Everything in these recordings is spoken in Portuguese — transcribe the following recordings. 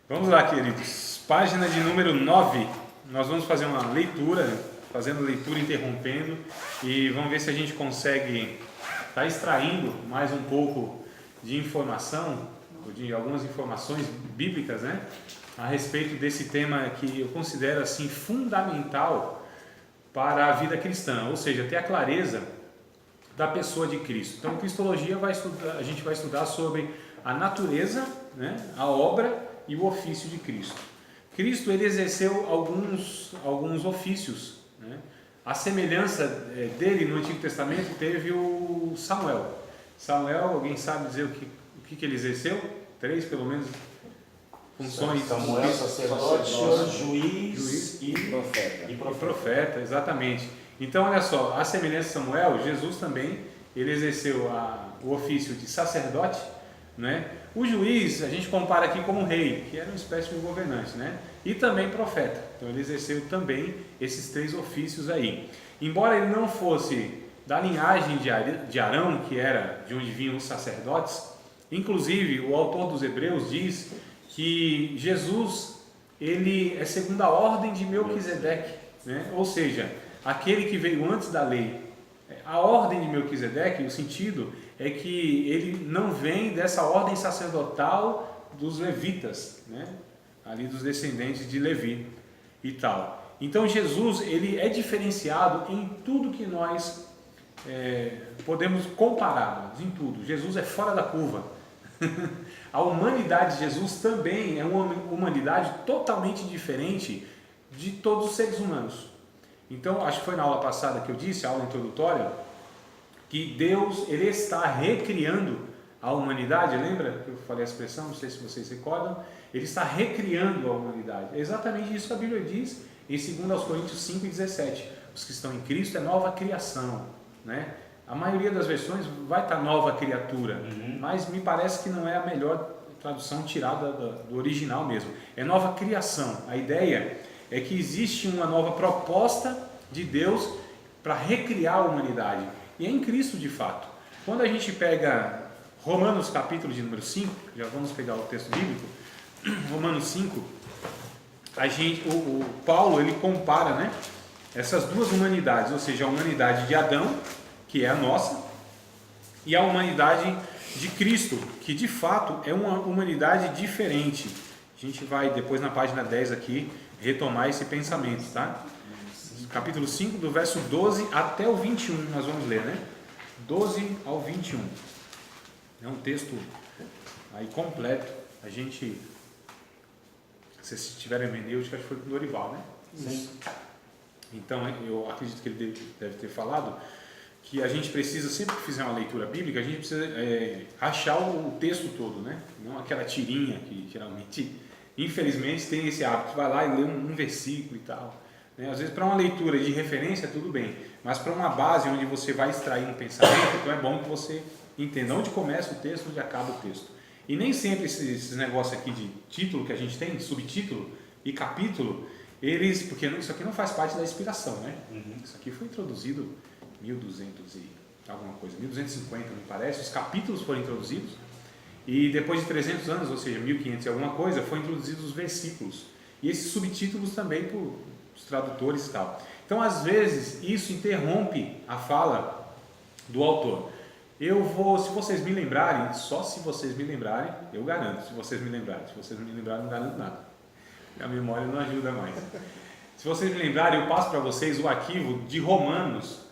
Vamos lá, queridos. Página de número 9. Nós vamos fazer uma leitura, fazendo leitura, interrompendo, e vamos ver se a gente consegue estar extraindo mais um pouco de informação, de algumas informações bíblicas, né? A respeito desse tema que eu considero assim fundamental para a vida cristã, ou seja, ter a clareza da pessoa de Cristo. Então, Cristologia a gente vai estudar sobre a natureza, né, a obra e o ofício de Cristo. Cristo ele exerceu alguns ofícios, né? A semelhança dele no Antigo Testamento teve o Samuel. Samuel, alguém sabe dizer o que ele exerceu? 3 pelo menos funções. Samuel, sacerdote, juiz e profeta. E profeta, exatamente. Então, olha só, a semelhança de Samuel, Jesus também, ele exerceu o ofício de sacerdote, né? O juiz, a gente compara aqui como rei, que era uma espécie de governante, né? E também profeta. Então, ele exerceu também esses 3 ofícios aí. Embora ele não fosse da linhagem de Arão, que era de onde vinham os sacerdotes, inclusive o autor dos Hebreus diz que Jesus, ele é segundo a ordem de Melquisedeque, né? Ou seja, aquele que veio antes da lei. A ordem de Melquisedeque, o sentido é que ele não vem dessa ordem sacerdotal dos levitas, né? Ali dos descendentes de Levi e tal. Então Jesus ele é diferenciado em tudo que nós podemos comparar, em tudo. Jesus é fora da curva. A humanidade de Jesus também é uma humanidade totalmente diferente de todos os seres humanos. Então, acho que foi na aula passada que eu disse, a aula introdutória, que Deus ele está recriando a humanidade. Lembra que eu falei a expressão? Não sei se vocês recordam. Ele está recriando a humanidade. É exatamente isso que a Bíblia diz em 2 Coríntios 5:17. Os que estão em Cristo é nova criação, né? A maioria das versões vai estar nova criatura, mas me parece que não é a melhor tradução tirada do original mesmo. É nova criação. A ideia é que existe uma nova proposta de Deus para recriar a humanidade. E é em Cristo de fato. Quando a gente pega Romanos capítulo de número 5, já vamos pegar o texto bíblico, Romanos 5, o Paulo ele compara, né, essas duas humanidades, ou seja, a humanidade de Adão, que é a nossa, e a humanidade de Cristo, que de fato é uma humanidade diferente. A gente vai depois na página 10 aqui retomar esse pensamento, tá? Capítulo 5, do verso 12 até o 21, nós vamos ler, né? 12 ao 21. É um texto aí completo. A gente, se vocês tiverem hermenêutica, acho que foi com o Dorival, né? Sim. Então, eu acredito que ele deve ter falado que a gente precisa, sempre que fizer uma leitura bíblica, a gente precisa achar o texto todo, né? Não aquela tirinha que geralmente, infelizmente, tem esse hábito, vai lá e lê um versículo e tal, né? Às vezes para uma leitura de referência tudo bem, mas para uma base onde você vai extrair um pensamento, então é bom que você entenda onde começa o texto, onde acaba o texto. E nem sempre esses negócios aqui de título que a gente tem, subtítulo e capítulo, porque isso aqui não faz parte da inspiração, né? Isso aqui foi introduzido 1200 e alguma coisa, 1250 me parece, os capítulos foram introduzidos e depois de 300 anos, ou seja, 1500 e alguma coisa, foram introduzidos os versículos e esses subtítulos também por os tradutores e tal. Então, às vezes, isso interrompe a fala do autor. Se vocês me lembrarem, só se vocês me lembrarem, eu garanto, se vocês me lembrarem, não garanto nada, a memória não ajuda mais. Se vocês me lembrarem, eu passo para vocês o arquivo de Romanos,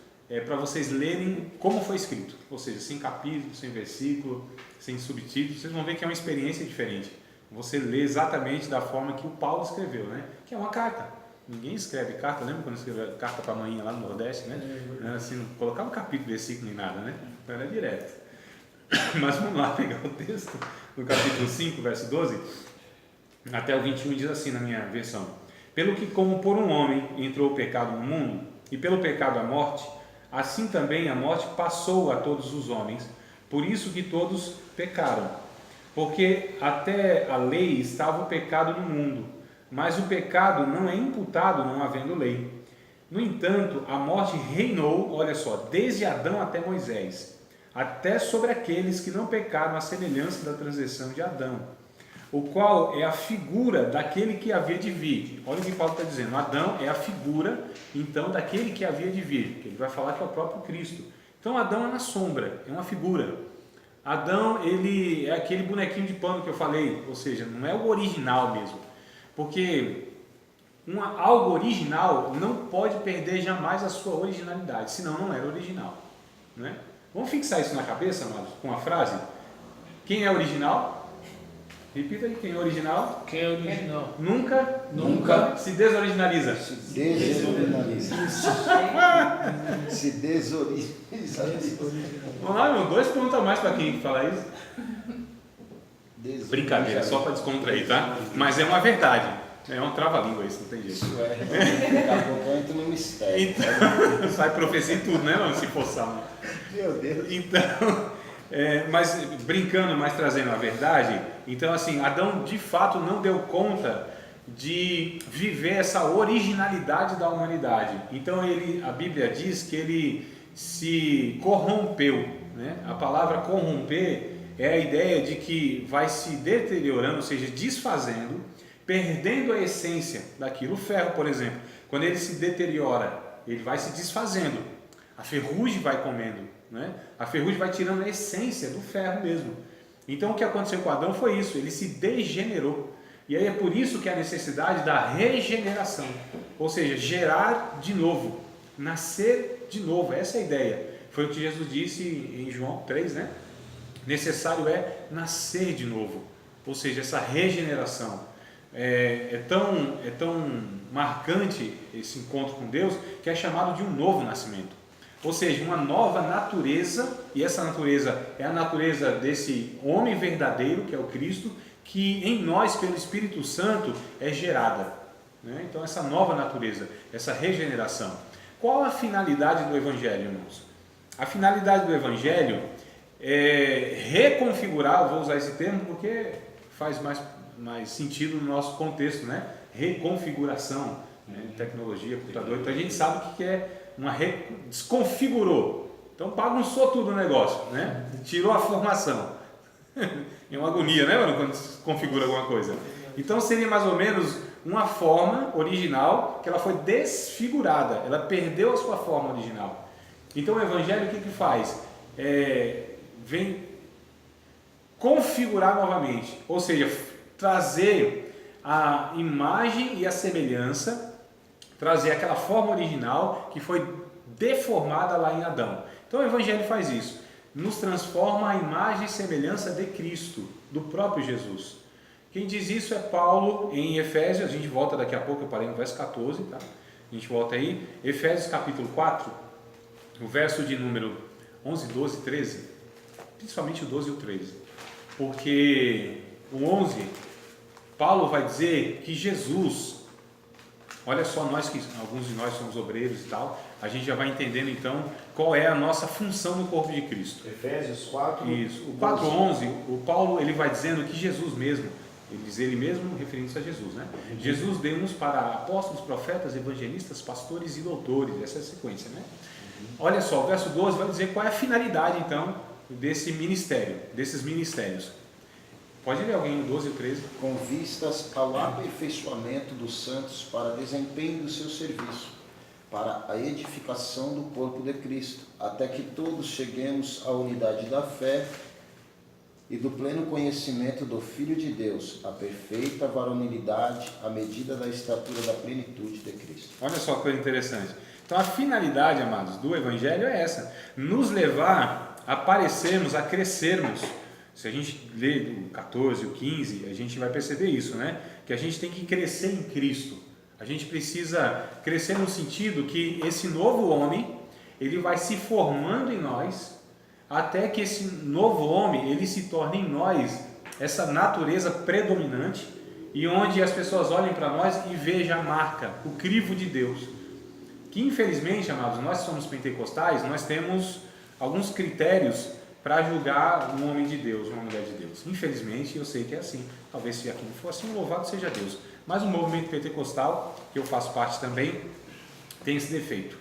para vocês lerem como foi escrito, ou seja, sem capítulo, sem versículo, sem subtítulo. Vocês vão ver que é uma experiência diferente. Você lê exatamente da forma que o Paulo escreveu, né? Que é uma carta. Ninguém escreve carta, lembra quando escreveu carta para a mãe lá no Nordeste, né? Não era assim, não colocava um capítulo, versículo nem nada, né? Então era direto. Mas vamos lá pegar o texto, no capítulo 5, verso 12, até o 21 diz assim na minha versão: pelo que como por um homem entrou o pecado no mundo, e pelo pecado a morte, assim também a morte passou a todos os homens, por isso que todos pecaram. Porque até a lei estava o pecado no mundo, mas o pecado não é imputado não havendo lei. No entanto, a morte reinou, olha só, desde Adão até Moisés, até sobre aqueles que não pecaram à semelhança da transgressão de Adão, o qual é a figura daquele que havia de vir. Olha o que Paulo está dizendo, Adão é a figura, então, daquele que havia de vir, que ele vai falar que é o próprio Cristo. Então Adão é uma sombra, é uma figura. Adão, ele é aquele bonequinho de pano que eu falei, ou seja, não é o original mesmo, porque algo original não pode perder jamais a sua originalidade, senão não era original, né? Vamos fixar isso na cabeça, amados, com a frase: quem é original? Repita aí, quem é original? Quem é original? Nunca se desoriginaliza. Se desoriginaliza. Se desoriginaliza. Vamos lá, irmão, 2 pontos a mais para quem fala isso. Brincadeira, só para descontrair, tá? Mas é uma verdade. É um trava-língua isso, não tem jeito. Isso é. Daqui a pouco entra no mistério. Então, sai profecia em tudo, né, mano? Se forçar. Meu Deus. Então, mas brincando, mas trazendo a verdade, então assim, Adão de fato não deu conta de viver essa originalidade da humanidade. Então a Bíblia diz que ele se corrompeu, né? A palavra corromper é a ideia de que vai se deteriorando, ou seja, desfazendo, perdendo a essência daquilo. O ferro, por exemplo, quando ele se deteriora, ele vai se desfazendo, a ferrugem vai comendo, né? A ferrugem vai tirando a essência do ferro mesmo. Então o que aconteceu com Adão foi isso, ele se degenerou. E aí é por isso que a necessidade da regeneração, ou seja, gerar de novo, nascer de novo, essa é a ideia. Foi o que Jesus disse em João 3, né? Necessário é nascer de novo, ou seja, essa regeneração. É tão marcante esse encontro com Deus que é chamado de um novo nascimento, ou seja, uma nova natureza, e essa natureza é a natureza desse homem verdadeiro que é o Cristo, que em nós pelo Espírito Santo é gerada, né? Então essa nova natureza, essa regeneração. Qual a finalidade do Evangelho, irmãos? A finalidade do Evangelho é reconfigurar, vou usar esse termo porque faz mais sentido no nosso contexto, né? Reconfiguração, né? Tecnologia, computador, então a gente sabe o que é desconfigurou, então bagunçou tudo o negócio, né? Tirou a formação. É uma agonia, né, mano, quando se configura alguma coisa. Então seria mais ou menos uma forma original que ela foi desfigurada, ela perdeu a sua forma original. Então o Evangelho o que faz? Vem configurar novamente, ou seja, trazer a imagem e a semelhança, trazer aquela forma original que foi deformada lá em Adão. Então o Evangelho faz isso, nos transforma a imagem e semelhança de Cristo, do próprio Jesus. Quem diz isso é Paulo em Efésios, a gente volta daqui a pouco, eu parei no verso 14, tá? A gente volta aí, Efésios capítulo 4, o verso de número 11, 12, 13, principalmente o 12 e o 13, porque o 11, Paulo vai dizer que Jesus, olha só, alguns de nós somos obreiros e tal, a gente já vai entendendo então qual é a nossa função no corpo de Cristo. Efésios 4. Isso. O 4:11, o Paulo ele vai dizendo que Jesus mesmo, ele diz ele mesmo referindo-se a Jesus, né? Uhum. Jesus deu-nos para apóstolos, profetas, evangelistas, pastores e doutores, essa é a sequência, né? Uhum. Olha só, o verso 12 vai dizer qual é a finalidade então desse ministério, desses ministérios. Pode ler alguém o 12 e o 13? Com vistas ao aperfeiçoamento dos santos para desempenho do seu serviço, para a edificação do corpo de Cristo, até que todos cheguemos à unidade da fé e do pleno conhecimento do Filho de Deus, a perfeita varonilidade, à medida da estatura da plenitude de Cristo. Olha só que coisa interessante. Então a finalidade, amados, do Evangelho é essa, nos levar a parecermos, a crescermos. Se a gente ler o 14, o 15, a gente vai perceber isso, né? Que a gente tem que crescer em Cristo. A gente precisa crescer no sentido que esse novo homem, ele vai se formando em nós, até que esse novo homem, ele se torne em nós essa natureza predominante, e onde as pessoas olhem para nós e vejam a marca, o crivo de Deus. Que infelizmente, amados, nós somos pentecostais, nós temos alguns critérios para julgar um homem de Deus, uma mulher de Deus. Infelizmente, eu sei que é assim. Talvez se aqui não for assim, louvado seja Deus. Mas o movimento pentecostal, que eu faço parte também, tem esse defeito.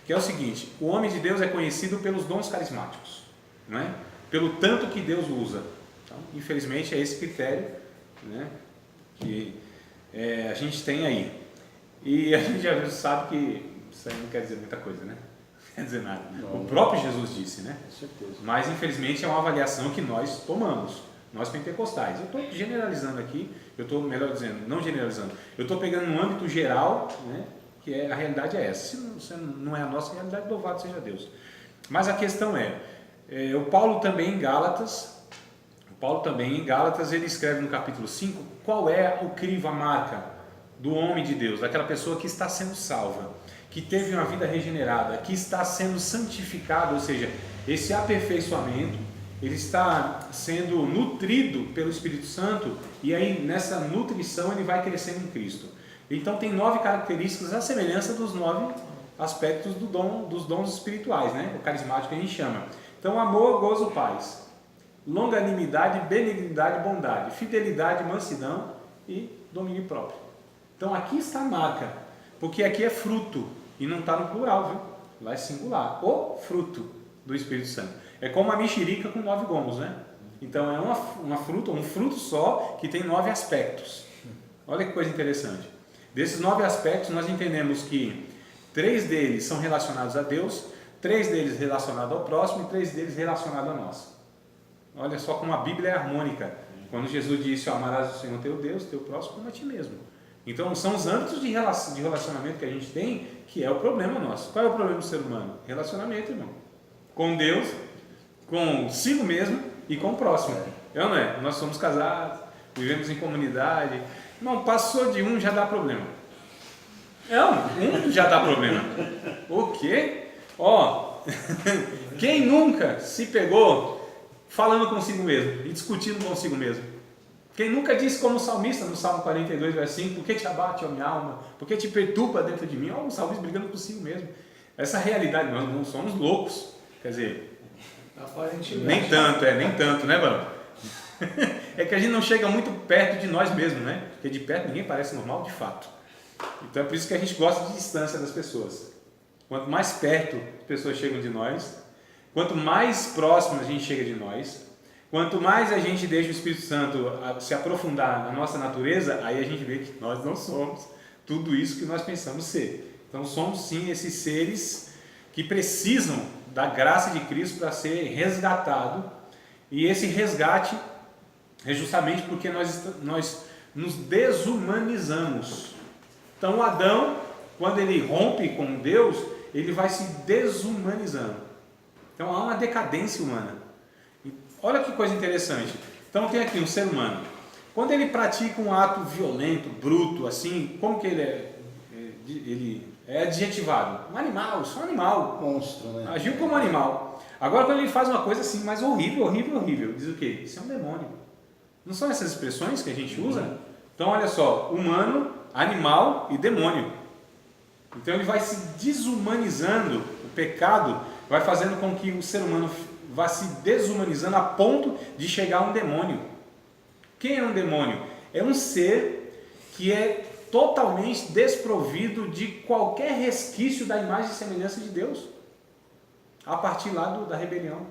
Que é o seguinte, o homem de Deus é conhecido pelos dons carismáticos, não é? Pelo tanto que Deus usa. Então, infelizmente, é esse critério, né, que a gente tem aí. E a gente já sabe que isso aí não quer dizer muita coisa, né? Não quer dizer nada. Não. O próprio Jesus disse, né? Com certeza. Mas infelizmente é uma avaliação que nós tomamos, nós pentecostais. Eu estou generalizando aqui, eu estou, melhor dizendo, não generalizando, eu estou pegando um âmbito geral, né, que a realidade é essa. Se não é a nossa realidade, louvado seja Deus. Mas a questão o Paulo também em Gálatas, ele escreve no capítulo 5 qual é o crivo, a marca do homem de Deus, daquela pessoa que está sendo salva, que teve uma vida regenerada, que está sendo santificado, ou seja, esse aperfeiçoamento, ele está sendo nutrido pelo Espírito Santo, e aí nessa nutrição ele vai crescendo em Cristo. Então tem 9 características à semelhança dos 9 aspectos dos dons espirituais, né? O carismático que a gente chama. Então amor, gozo, paz, longanimidade, benignidade, bondade, fidelidade, mansidão e domínio próprio. Então aqui está a marca, porque aqui é fruto, e não está no plural, viu? Lá é singular, o fruto do Espírito Santo. É como a mexerica com 9 gomos, né? Então é um fruto só que tem 9 aspectos. Olha que coisa interessante. Desses 9 aspectos nós entendemos que 3 deles são relacionados a Deus, 3 deles relacionados ao próximo e 3 deles relacionados a nós. Olha só como a Bíblia é harmônica. Quando Jesus disse, amarás o Senhor teu Deus, teu próximo como a ti mesmo. Então são os âmbitos de relacionamento que a gente tem, que é o problema nosso. Qual é o problema do ser humano? Relacionamento, irmão. Com Deus, consigo mesmo e com o próximo. É ou não é? Nós somos casados, vivemos em comunidade. Irmão, passou de um já dá problema. Um já dá problema. O quê? Quem nunca se pegou falando consigo mesmo e discutindo consigo mesmo? Quem nunca disse como o salmista no Salmo 42, verso 5, por que te abate, ó minha alma? Por que te perturba dentro de mim? O salmista brigando consigo mesmo. Essa realidade, nós não somos loucos. Quer dizer, nem tanto, né, Barão? É que a gente não chega muito perto de nós mesmos, né? Porque de perto ninguém parece normal, de fato. Então é por isso que a gente gosta de distância das pessoas. Quanto mais perto as pessoas chegam de nós, quanto mais próximo a gente chega de nós, quanto mais a gente deixa o Espírito Santo se aprofundar na nossa natureza, aí a gente vê que nós não somos tudo isso que nós pensamos ser. Então somos sim esses seres que precisam da graça de Cristo para ser resgatado, e esse resgate é justamente porque nós nos desumanizamos. Então Adão, quando ele rompe com Deus, ele vai se desumanizando. Então há uma decadência humana. E olha que coisa interessante. Então tem aqui um ser humano. Quando ele pratica um ato violento, bruto, assim, como que ele é adjetivado? Um animal, só um animal. Monstro, né? Agiu como um animal. Agora quando ele faz uma coisa assim, mais horrível, diz o quê? Isso é um demônio. Não são essas expressões que a gente usa? Então olha só, humano, animal e demônio. Então ele vai se desumanizando, o pecado vai fazendo com que o ser humano vá se desumanizando a ponto de chegar a um demônio. Quem é um demônio? É um ser que é totalmente desprovido de qualquer resquício da imagem e semelhança de Deus, a partir lá da rebelião.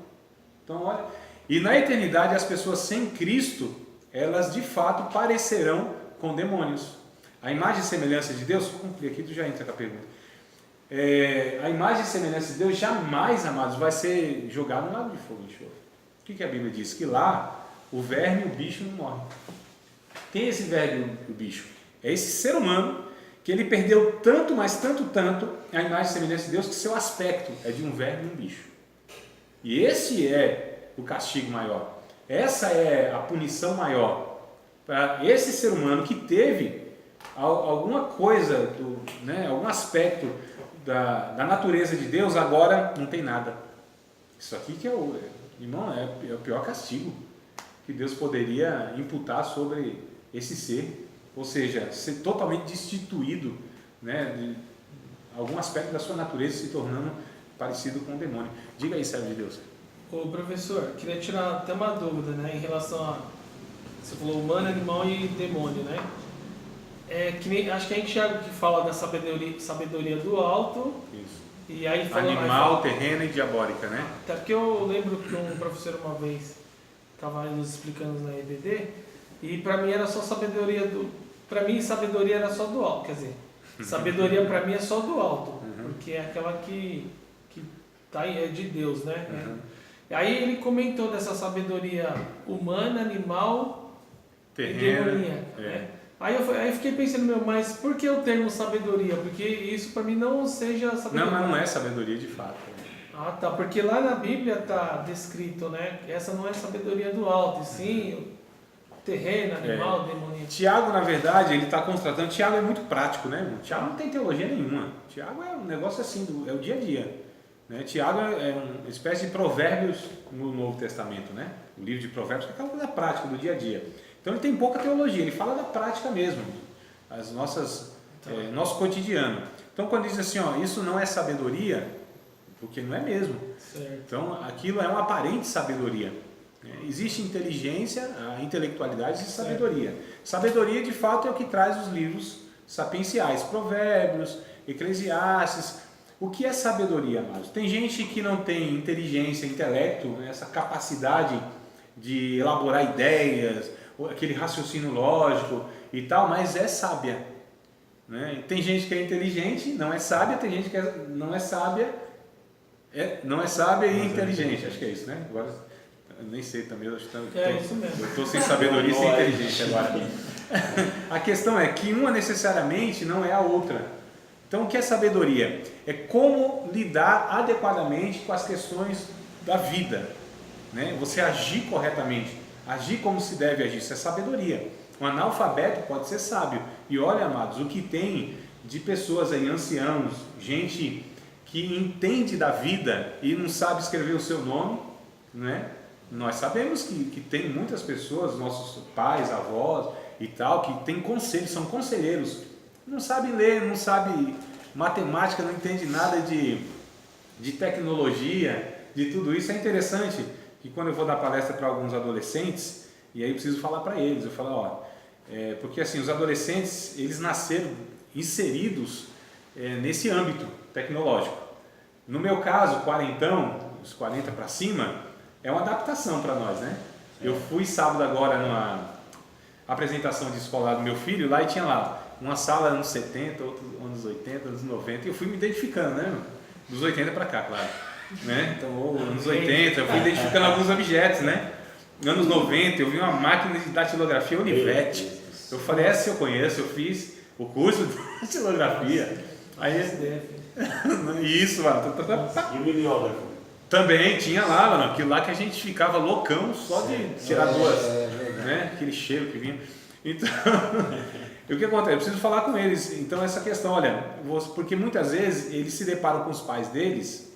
Então olha, e na eternidade as pessoas sem Cristo, elas de fato parecerão com demônios. A imagem e semelhança de Deus, vou cumprir aqui, tu já entra com a pergunta. A imagem e semelhança de Deus jamais, amados, vai ser jogada no lago de fogo e enxofre. O que a Bíblia diz? Que lá o verme e o bicho não morrem. Quem é esse verme e o bicho? É esse ser humano que ele perdeu tanto, mas tanto, a imagem e semelhança de Deus, que seu aspecto é de um verme e um bicho. E esse é o castigo maior. Essa é a punição maior para esse ser humano que teve alguma coisa, algum aspecto da natureza de Deus, agora não tem nada. Isso aqui que é o pior castigo que Deus poderia imputar sobre esse ser, ou seja, ser totalmente destituído, de algum aspecto da sua natureza, se tornando parecido com o demônio. Diga aí, servo de Deus. Ô professor, queria tirar até uma dúvida, em relação a, você falou humano, animal e demônio, acho que a gente já fala da sabedoria do alto. Isso. E aí Animal, terrena e diabólica, né? Até porque eu lembro que um professor uma vez estava nos explicando na EBD E para mim era só sabedoria para mim sabedoria era só do alto, quer dizer, sabedoria para mim é só do alto, porque é aquela que tá é de Deus, né? Aí ele comentou dessa sabedoria humana, animal e demoníaca, né? Aí eu fiquei pensando, mas por que o termo sabedoria? Porque isso para mim não seja sabedoria. Não, mas não é sabedoria de fato. Ah, tá, porque lá na Bíblia tá descrito, né? Essa não é sabedoria do alto, e sim terreno, animal, demoníaco. Tiago, na verdade, ele está contratando. Tiago é muito prático, né, irmão? Tiago não tem teologia nenhuma. Tiago é um negócio assim, é o dia a dia. Né? Tiago é uma espécie de provérbios no Novo Testamento, né? O livro de provérbios, que é aquela coisa prática do dia a dia. Então ele tem pouca teologia, ele fala da prática mesmo, nosso cotidiano. Então quando diz assim, ó, isso não é sabedoria, porque não é mesmo. Certo. Então aquilo é uma aparente sabedoria. Existe inteligência, a intelectualidade e sabedoria. Sabedoria, de fato, é o que traz os livros sapienciais, Provérbios, Eclesiastes. O que é sabedoria, amados? Tem gente que não tem inteligência, intelecto, né, essa capacidade de elaborar ideias, aquele raciocínio lógico e tal, mas é sábia. Né? Tem gente que é inteligente, não é sábia, tem gente que não é sábia, não é sábia e inteligente. Acho que é isso, né? Agora, eu nem sei também, eu isso mesmo. Eu estou sem sabedoria e sem inteligência agora. A questão é que uma necessariamente não é a outra. Então, o que é sabedoria? É como lidar adequadamente com as questões da vida. Né? Você agir corretamente, agir como se deve agir, isso é sabedoria. Um analfabeto pode ser sábio. E olha, amados, o que tem de pessoas aí, anciãos, gente que entende da vida e não sabe escrever o seu nome, né? Nós sabemos que tem muitas pessoas, nossos pais, avós e tal, que tem conselhos, são conselheiros, não sabe ler, não sabe matemática, não entende nada de tecnologia, de tudo isso. É interessante que quando eu vou dar palestra para alguns adolescentes, e aí eu preciso falar para eles, eu falo, porque assim, os adolescentes, eles nasceram inseridos nesse âmbito tecnológico. No meu caso, os 40 para cima, é uma adaptação para nós, né? Eu fui sábado agora numa apresentação de escola do meu filho, lá e tinha lá uma sala anos 70, outros anos 80, anos 90, e eu fui me identificando, né? Dos 80 para cá, claro. Né? Então, anos 80, eu fui identificando alguns objetos, né? Anos 90, eu vi uma máquina de datilografia Olivetti. Eu falei, essa eu conheço, eu fiz o curso de datilografia. Aí, isso, mano. E o mimeógrafo? Também tinha lá, mano, aquilo lá que a gente ficava loucão só de tirar duas, né? Aquele cheiro que vinha. Então, e o que acontece? Eu preciso falar com eles. Então, essa questão, olha, porque muitas vezes eles se deparam com os pais deles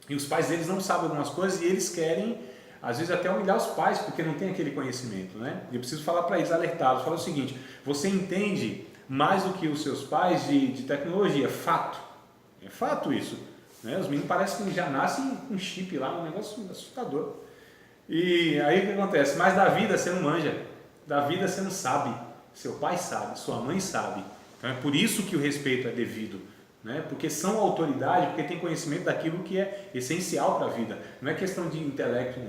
e os pais deles não sabem algumas coisas e eles querem, às vezes, até humilhar os pais porque não tem aquele conhecimento, né? E eu preciso falar para eles, alertá-los, falar o seguinte: você entende mais do que os seus pais de tecnologia, é fato isso. Né? Os meninos parecem que já nascem com chip lá, um negócio assustador. E aí o que acontece? Mas da vida você não manja, da vida você não sabe, seu pai sabe, sua mãe sabe. Então é por isso que o respeito é devido, né? Porque são autoridade, porque tem conhecimento daquilo que é essencial para a vida. Não é questão de intelecto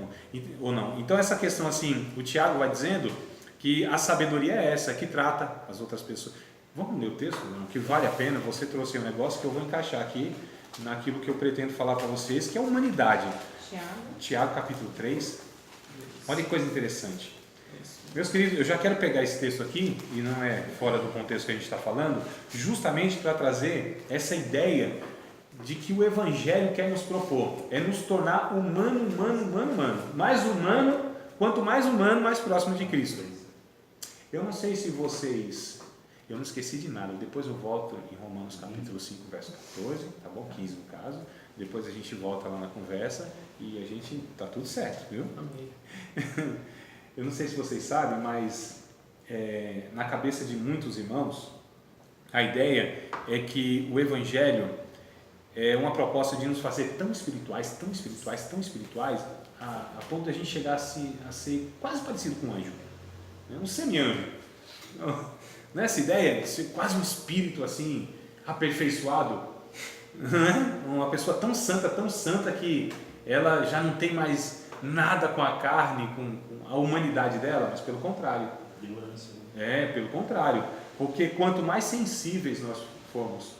ou não. Então essa questão assim, o Tiago vai dizendo que a sabedoria é essa, que trata as outras pessoas. Vamos ler o texto, não? Que vale a pena, você trouxe um negócio que eu vou encaixar aqui naquilo que eu pretendo falar para vocês, que é a humanidade. Tiago capítulo 3. Olha que coisa interessante. Meus queridos, eu já quero pegar esse texto aqui, e não é fora do contexto que a gente está falando, justamente para trazer essa ideia de que o Evangelho quer nos propor, é nos tornar humano. Mais humano, quanto mais humano, mais próximo de Cristo. Eu não sei se vocês... Eu não esqueci de nada, depois eu volto em Romanos capítulo 5, verso 14, tá bom? 15 no caso, depois a gente volta lá na conversa e a gente, tá tudo certo, viu? Amém. Eu não sei se vocês sabem, mas na cabeça de muitos irmãos, a ideia é que o Evangelho é uma proposta de nos fazer tão espirituais, a ponto de a gente chegar a ser quase parecido com um anjo, um semi-anjo. Nessa ideia de ser quase um espírito assim, aperfeiçoado, uma pessoa tão santa que ela já não tem mais nada com a carne, com a humanidade dela, mas pelo contrário, Ignorância. Pelo contrário. Porque quanto mais sensíveis nós formos,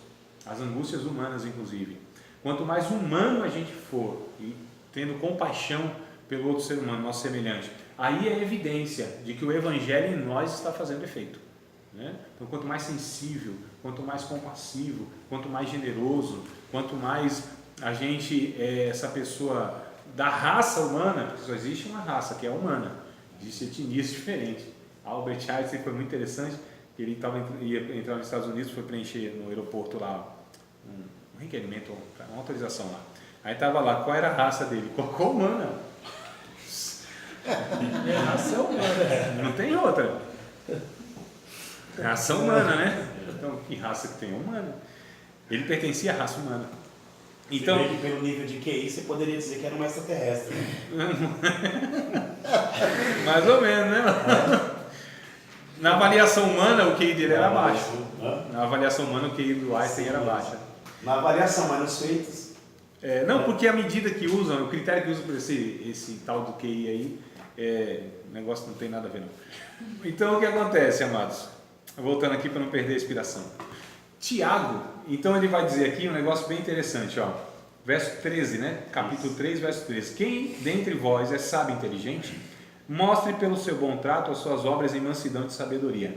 às angústias humanas inclusive, quanto mais humano a gente for, e tendo compaixão pelo outro ser humano, nosso semelhante, aí é evidência de que o Evangelho em nós está fazendo efeito. Né? Então, quanto mais sensível, quanto mais compassivo, quanto mais generoso, quanto mais a gente é essa pessoa da raça humana, porque só existe uma raça que é humana, existe etnias diferentes. Albert Einstein foi muito interessante, ele ia entrar nos Estados Unidos, foi preencher no aeroporto lá um requerimento, uma autorização lá. Aí estava lá, qual era a raça dele? Colocou humana. É raça humana. Não tem outra. Raça humana, né? Então, que raça que tem? Humana. Ele pertencia à raça humana. Então, você vê que pelo nível de QI você poderia dizer que era um extraterrestre. Mais ou menos, né? Na avaliação humana, o QI dele era baixo. Na avaliação humana, o QI do Einstein era baixo. Na avaliação, mas nos feitos. Não, porque a medida que usam, o critério que usam para esse tal do QI aí, o negócio não tem nada a ver não. Então o que acontece, amados? Voltando aqui para não perder a inspiração. Tiago, então ele vai dizer aqui um negócio bem interessante, ó. Verso 13, né? Capítulo 3, verso 13. Quem dentre vós é sábio e inteligente, mostre pelo seu bom trato as suas obras em mansidão de sabedoria.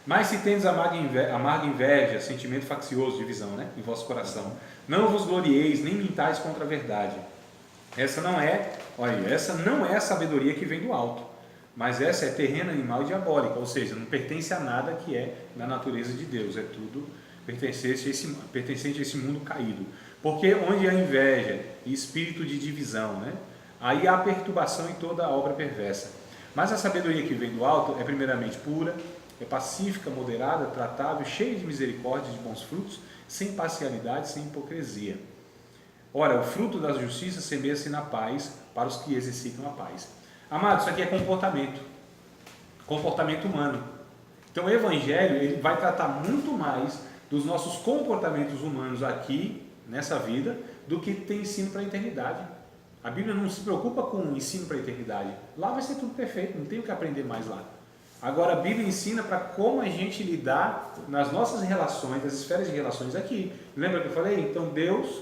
Mas se tendes amarga inveja, sentimento faccioso, divisão, né? Em vosso coração, não vos glorieis, nem mintais contra a verdade. Essa não é a sabedoria que vem do alto, mas essa é terrena, animal e diabólica, ou seja, não pertence a nada que é da natureza de Deus, é tudo pertencente a esse mundo caído. Porque onde há inveja e espírito de divisão, né? Aí há perturbação em toda a obra perversa. Mas a sabedoria que vem do alto é primeiramente pura, é pacífica, moderada, tratável, cheia de misericórdia e de bons frutos, sem parcialidade, sem hipocrisia. Ora, o fruto da justiça semeia-se na paz para os que exercitam a paz. Amados, isso aqui é comportamento humano. Então o Evangelho ele vai tratar muito mais dos nossos comportamentos humanos aqui, nessa vida, do que tem ensino para a eternidade. A Bíblia não se preocupa com o ensino para a eternidade. Lá vai ser tudo perfeito, não tem o que aprender mais lá. Agora a Bíblia ensina para como a gente lidar nas nossas relações, nas esferas de relações aqui. Lembra que eu falei? Então Deus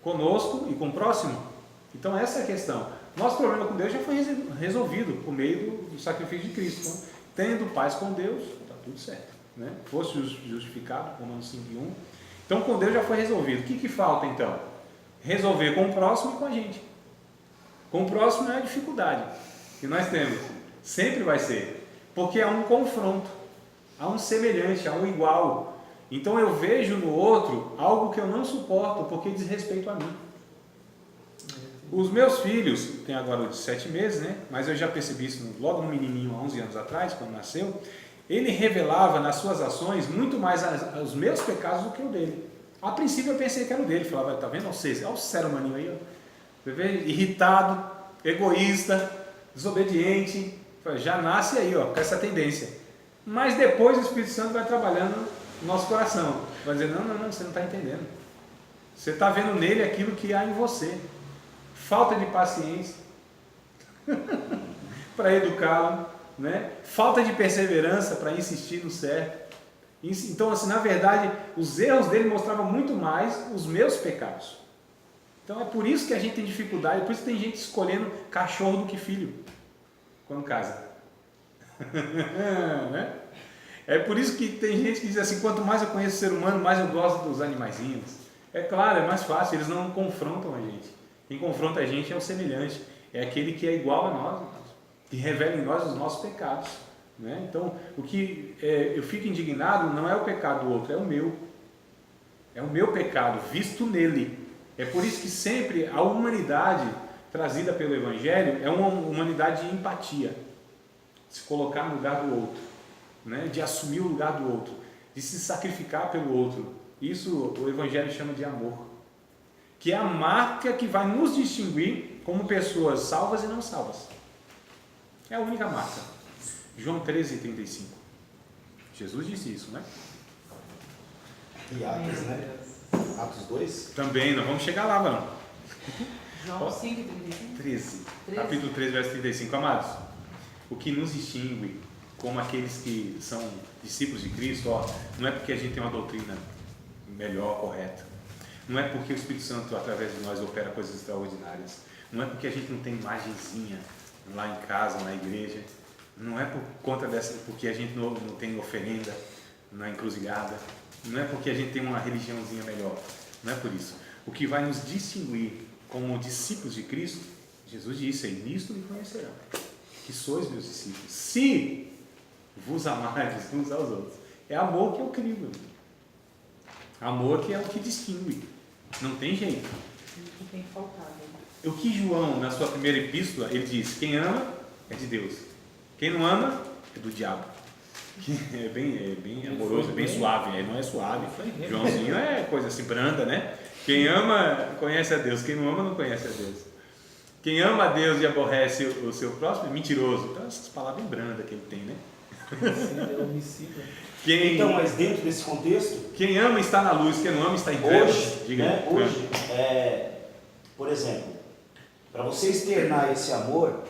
conosco e com o próximo. Então essa é a questão. Nosso problema com Deus já foi resolvido por meio do sacrifício de Cristo. Então, tendo paz com Deus, está tudo certo. Né? Fosse justificado, Romanos 5:1. Então com Deus já foi resolvido. O que falta então? Resolver com o próximo e com a gente. Com o próximo é a dificuldade que nós temos. Sempre vai ser. Porque há um confronto, há um semelhante, há um igual. Então eu vejo no outro algo que eu não suporto porque diz respeito a mim. Os meus filhos, tem agora o de 7 meses, né? Mas eu já percebi isso logo no menininho, há 11 anos atrás, quando nasceu. Ele revelava nas suas ações muito mais os meus pecados do que o dele. A princípio eu pensei que era o dele. Falava, tá vendo? Olha o ser humaninho aí, ó. Irritado, egoísta, desobediente. Já nasce aí, ó, com essa tendência. Mas depois o Espírito Santo vai trabalhando no nosso coração. Vai dizer, não, você não está entendendo. Você está vendo nele aquilo que há em você. Falta de paciência para educá-lo, né? Falta de perseverança para insistir no certo. Então, assim, na verdade, os erros dele mostravam muito mais os meus pecados. Então é por isso que a gente tem dificuldade, por isso que tem gente escolhendo cachorro do que filho quando casa. Né? É por isso que tem gente que diz assim, quanto mais eu conheço o ser humano, mais eu gosto dos animaizinhos. É claro, é mais fácil, eles não confrontam a gente. Quem confronta a gente é o semelhante, é aquele que é igual a nós, que revela em nós os nossos pecados. Né? Então, o que eu fico indignado não é o pecado do outro, é o meu. É o meu pecado, visto nele. É por isso que sempre a humanidade trazida pelo Evangelho é uma humanidade de empatia, de se colocar no lugar do outro, né? De assumir o lugar do outro, de se sacrificar pelo outro. Isso o Evangelho chama de amor, que é a marca que vai nos distinguir como pessoas salvas e não salvas. É a única marca. João 13:35. Jesus disse isso, né? E Atos, né? Atos 2? Também, nós vamos chegar lá, mano. João 5:35. 13. Capítulo 13, verso 35. Amados, o que nos distingue como aqueles que são discípulos de Cristo, ó, não é porque a gente tem uma doutrina melhor, correta, não é porque o Espírito Santo através de nós opera coisas extraordinárias, não é porque a gente não tem imagenzinha lá em casa, na igreja, não é por conta porque a gente não tem oferenda na encruzilhada, não é porque a gente tem uma religiãozinha melhor, não é por isso. O que vai nos distinguir como discípulos de Cristo, Jesus disse, nisto me conhecerão, que sois meus discípulos, se vos amardes uns aos outros. É amor que é o crivo, amor que é o que distingue, não tem jeito. Não tem que faltar, né? O que João, na sua primeira epístola, ele diz, quem ama é de Deus, quem não ama é do diabo. É bem amoroso, é bem suave, não é suave. Joãozinho é coisa assim branda, né? Quem ama conhece a Deus, quem não ama não conhece a Deus. Quem ama a Deus e aborrece o seu próximo é mentiroso. Então essas palavras brandas que ele tem, né? É homicida. Então, mas dentro desse contexto, quem ama está na luz, quem não ama está em trevas. hoje, né, hoje por exemplo, para você externar esse amor,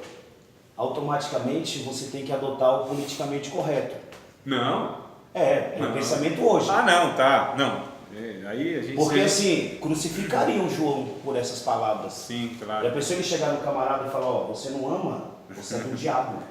automaticamente você tem que adotar o politicamente correto. Não. O pensamento hoje. Ah, não, tá. Não. Aí a gente Porque assim, crucificariam João por essas palavras. Sim, E claro. a pessoa que chegar no camarada e falar, ó, você não ama, você é do diabo.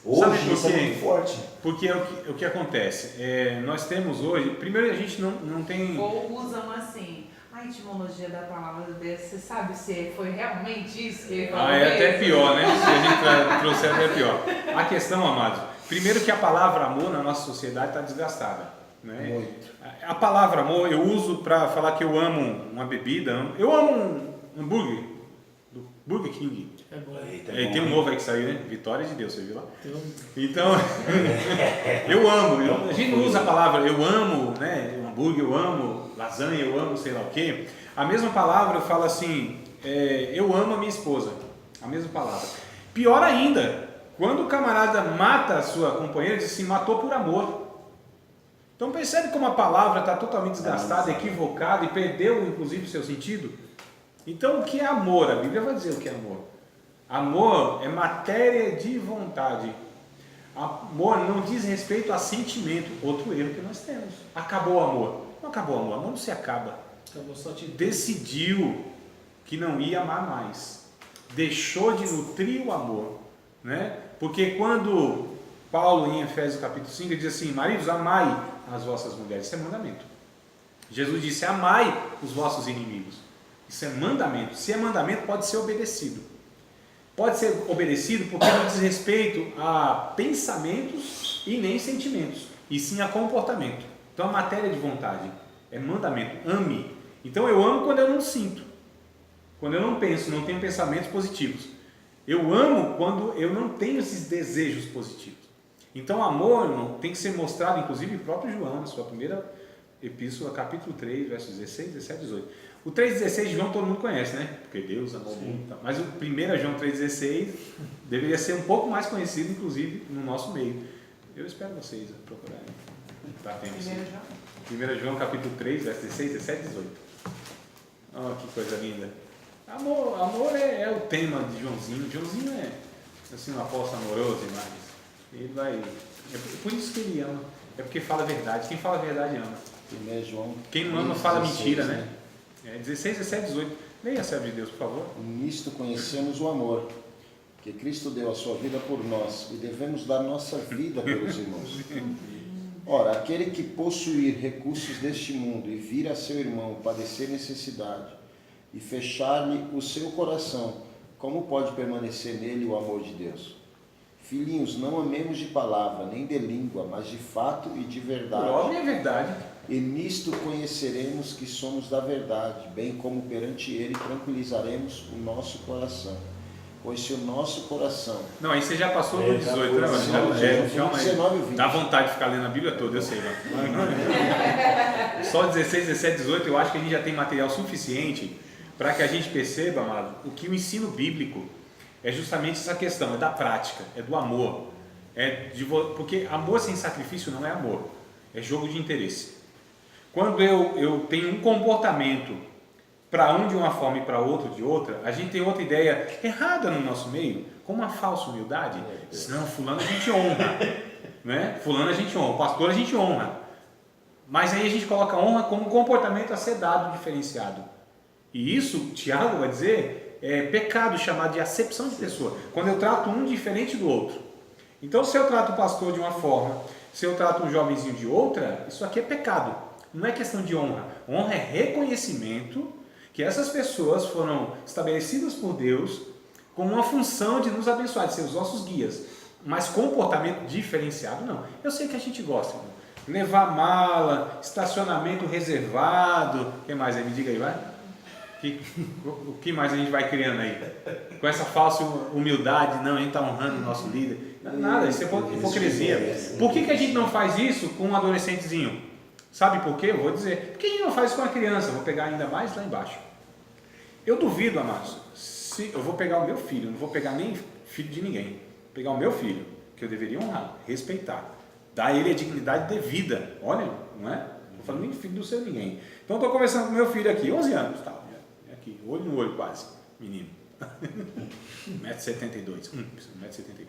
Sabe Hoje por isso é quê? muito forte. Porque o que acontece? Nós temos hoje, primeiro a gente não tem... Ou usam assim, a etimologia da palavra de Deus, você sabe se foi realmente isso que ele falou? É até mesmo? pior, né? Se a gente trouxer até pior. A questão, amados, primeiro que a palavra amor na nossa sociedade está desgastada. Né? Muito. A palavra amor eu uso para falar que eu amo uma bebida, eu amo um hambúrguer, do Burger King. É bom. Eita, É, tem um novo aí que saiu, né? Vitória de Deus, você viu lá? Então, Então, eu amo. A gente não usa a palavra eu amo, né? Hambúrguer, eu amo lasanha, eu amo sei lá o quê. A mesma palavra fala assim, eu amo a minha esposa. A mesma palavra. Pior ainda, quando o camarada mata a sua companheira, diz assim, matou por amor. Então percebe como a palavra está totalmente desgastada, equivocada e perdeu inclusive o seu sentido? Então o que é amor? A Bíblia vai dizer o que é amor. Amor é matéria de vontade. Amor não diz respeito a sentimento. Outro erro que nós temos. Acabou o amor. Não acabou o amor. Amor não se acaba. acabou só te Decidiu que não ia amar mais. Deixou de nutrir o amor. Né? Porque quando Paulo em Efésios capítulo 5 ele diz assim, maridos, amai as vossas mulheres. Isso é mandamento. Jesus disse, amai os vossos inimigos. Isso é mandamento. Se é mandamento, pode ser obedecido. Pode ser obedecido porque não diz respeito a pensamentos e nem sentimentos, e sim a comportamento. Então a matéria de vontade é mandamento. Ame. Então eu amo quando eu não sinto. Quando eu não penso, não tenho pensamentos positivos. Eu amo quando eu não tenho esses desejos positivos. Então, amor tem que ser mostrado, inclusive, o próprio João, na sua primeira epístola, capítulo 3, versos 16, 17 e 18. O 3,16 de João todo mundo conhece, né? Porque Deus amou muito. Mas o 1 João 3,16 deveria ser um pouco mais conhecido, inclusive, no nosso meio. Eu espero vocês procurarem. Tá, tem sim. 1 João capítulo 3, versos 16, 17 e 18. Oh, que coisa linda. Amor é o tema de Joãozinho. Joãozinho é assim, um apóstolo amoroso demais. Ele vai. É por isso que ele ama. É porque fala a verdade. Quem fala a verdade ama. João, quem não ama fala 16, mentira, né? 16, 17, 18. Leia a serva de Deus, por favor. Nisto conhecemos o amor, que Cristo deu a sua vida por nós e devemos dar nossa vida pelos irmãos. Ora, aquele que possuir recursos deste mundo e vir a seu irmão padecer necessidade e fechar-lhe o seu coração, como pode permanecer nele o amor de Deus? Filhinhos, não amemos de palavra, nem de língua, mas de fato e de verdade. Por obra é verdade. E nisto conheceremos que somos da verdade, bem como perante ele tranquilizaremos o nosso coração. Pois se o nosso coração... Não, aí você já passou do 18, né? Dá vontade de ficar lendo a Bíblia toda, eu sei. Só 16, 17, 18, eu acho que a gente já tem material suficiente para que a gente perceba, amado, o que o ensino bíblico é justamente essa questão, é da prática, é do amor. Porque amor sem sacrifício não é amor, é jogo de interesse. Quando eu tenho um comportamento para um de uma forma e para outro de outra, a gente tem outra ideia errada no nosso meio, com uma falsa humildade. Não, fulano a gente honra, né? Fulano a gente honra, o pastor a gente honra. Mas aí a gente coloca honra como comportamento a ser dado diferenciado. E isso, Tiago vai dizer, é pecado chamado de acepção de pessoa. Quando eu trato um diferente do outro. Então, se eu trato o pastor de uma forma, se eu trato um jovenzinho de outra, isso aqui é pecado. Não é questão de honra. Honra é reconhecimento que essas pessoas foram estabelecidas por Deus com uma função de nos abençoar, de ser os nossos guias. Mas comportamento diferenciado, não. Eu sei que a gente gosta, irmão. Levar mala, estacionamento reservado. O que mais aí? Me diga aí, vai. O que mais a gente vai criando aí? Com essa falsa humildade, não, a gente está honrando o nosso líder. Nada, isso é hipocrisia. Por que a gente não faz isso com um adolescentezinho? Sabe por quê? Eu vou dizer. Por que a gente não faz com a criança? Eu vou pegar ainda mais lá embaixo. Eu duvido, amados, se eu vou pegar o meu filho, não vou pegar nem filho de ninguém. Vou pegar o meu filho, que eu deveria honrar, respeitar, dar a ele a dignidade devida. Olha, não é? Não estou falando nem filho do seu ninguém. Então estou conversando com meu filho aqui, 11 anos, tá? Aqui, olho no olho quase, menino. 1,72 m, 1,71 m.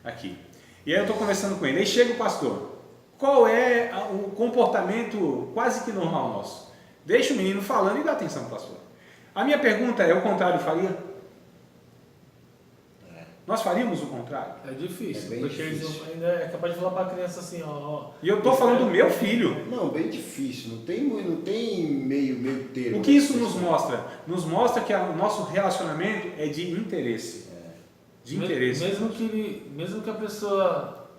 Aqui. E aí eu estou conversando com ele, aí chega o pastor. Qual é o comportamento quase que normal nosso? Deixa o menino falando e dá atenção ao pastor. A minha pergunta é, o contrário faria? Nós faríamos o contrário? É difícil, É bem porque difícil. eles ainda é capaz de falar para a criança assim, ó. E eu estou falando do meu filho. Não, bem difícil. Não tem meio termo. O que isso nos mostra? Nos mostra que o nosso relacionamento é de interesse. De interesse. Mesmo que a pessoa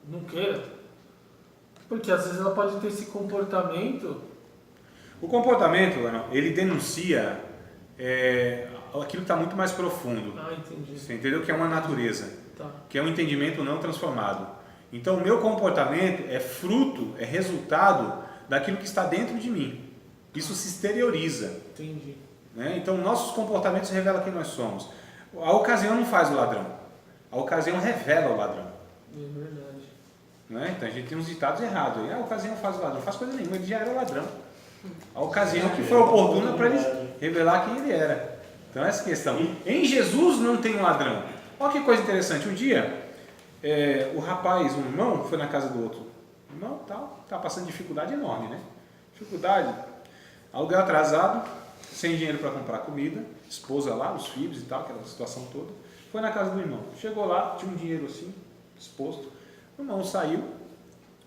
não queira. Porque às vezes ela pode ter esse comportamento. O comportamento, ele denuncia aquilo que está muito mais profundo. Ah, entendi. Você entendeu? Que é uma natureza. Tá. Que é um entendimento não transformado. Então, o meu comportamento é fruto, é resultado daquilo que está dentro de mim. Isso se exterioriza. Entendi. Né? Então, nossos comportamentos revelam quem nós somos. A ocasião não faz o ladrão. A ocasião revela o ladrão. É verdade. Né? Então, a gente tem uns ditados errados. A ocasião faz o ladrão. Não faz coisa nenhuma, ele já era ladrão. A ocasião que foi oportuna para ele revelar quem ele era. Então, essa questão. Em Jesus não tem um ladrão. Olha que coisa interessante. Um dia, o rapaz, um irmão, foi na casa do outro. O irmão tá passando dificuldade enorme, né? Dificuldade. Aluguel atrasado, sem dinheiro para comprar comida, esposa lá, os filhos e tal, aquela situação toda. Foi na casa do irmão. Chegou lá, tinha um dinheiro assim, exposto. O irmão saiu,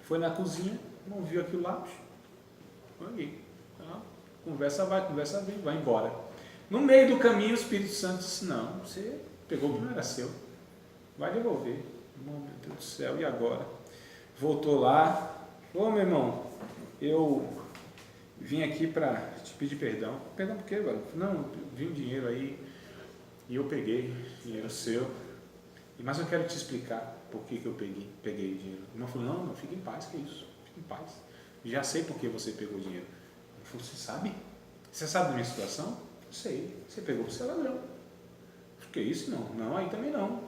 foi na cozinha, não viu aquilo lá. Aqui. Conversa vai, conversa vem, vai embora. No meio do caminho, o Espírito Santo disse: não, você pegou o que não era seu, vai devolver. Irmão, meu Deus do céu, e agora? Voltou lá: ô meu irmão, eu vim aqui para te pedir perdão. Perdão por quê, velho? Não, eu vi um dinheiro aí e eu peguei, dinheiro seu, mas eu quero te explicar por que eu peguei o dinheiro. O irmão falou: não, fique em paz, que é isso, fique em paz. Já sei por que você pegou o dinheiro. Ele falou: você sabe? Você sabe da minha situação? Eu sei, você pegou por ser ladrão. Que isso? Não, não, aí também não.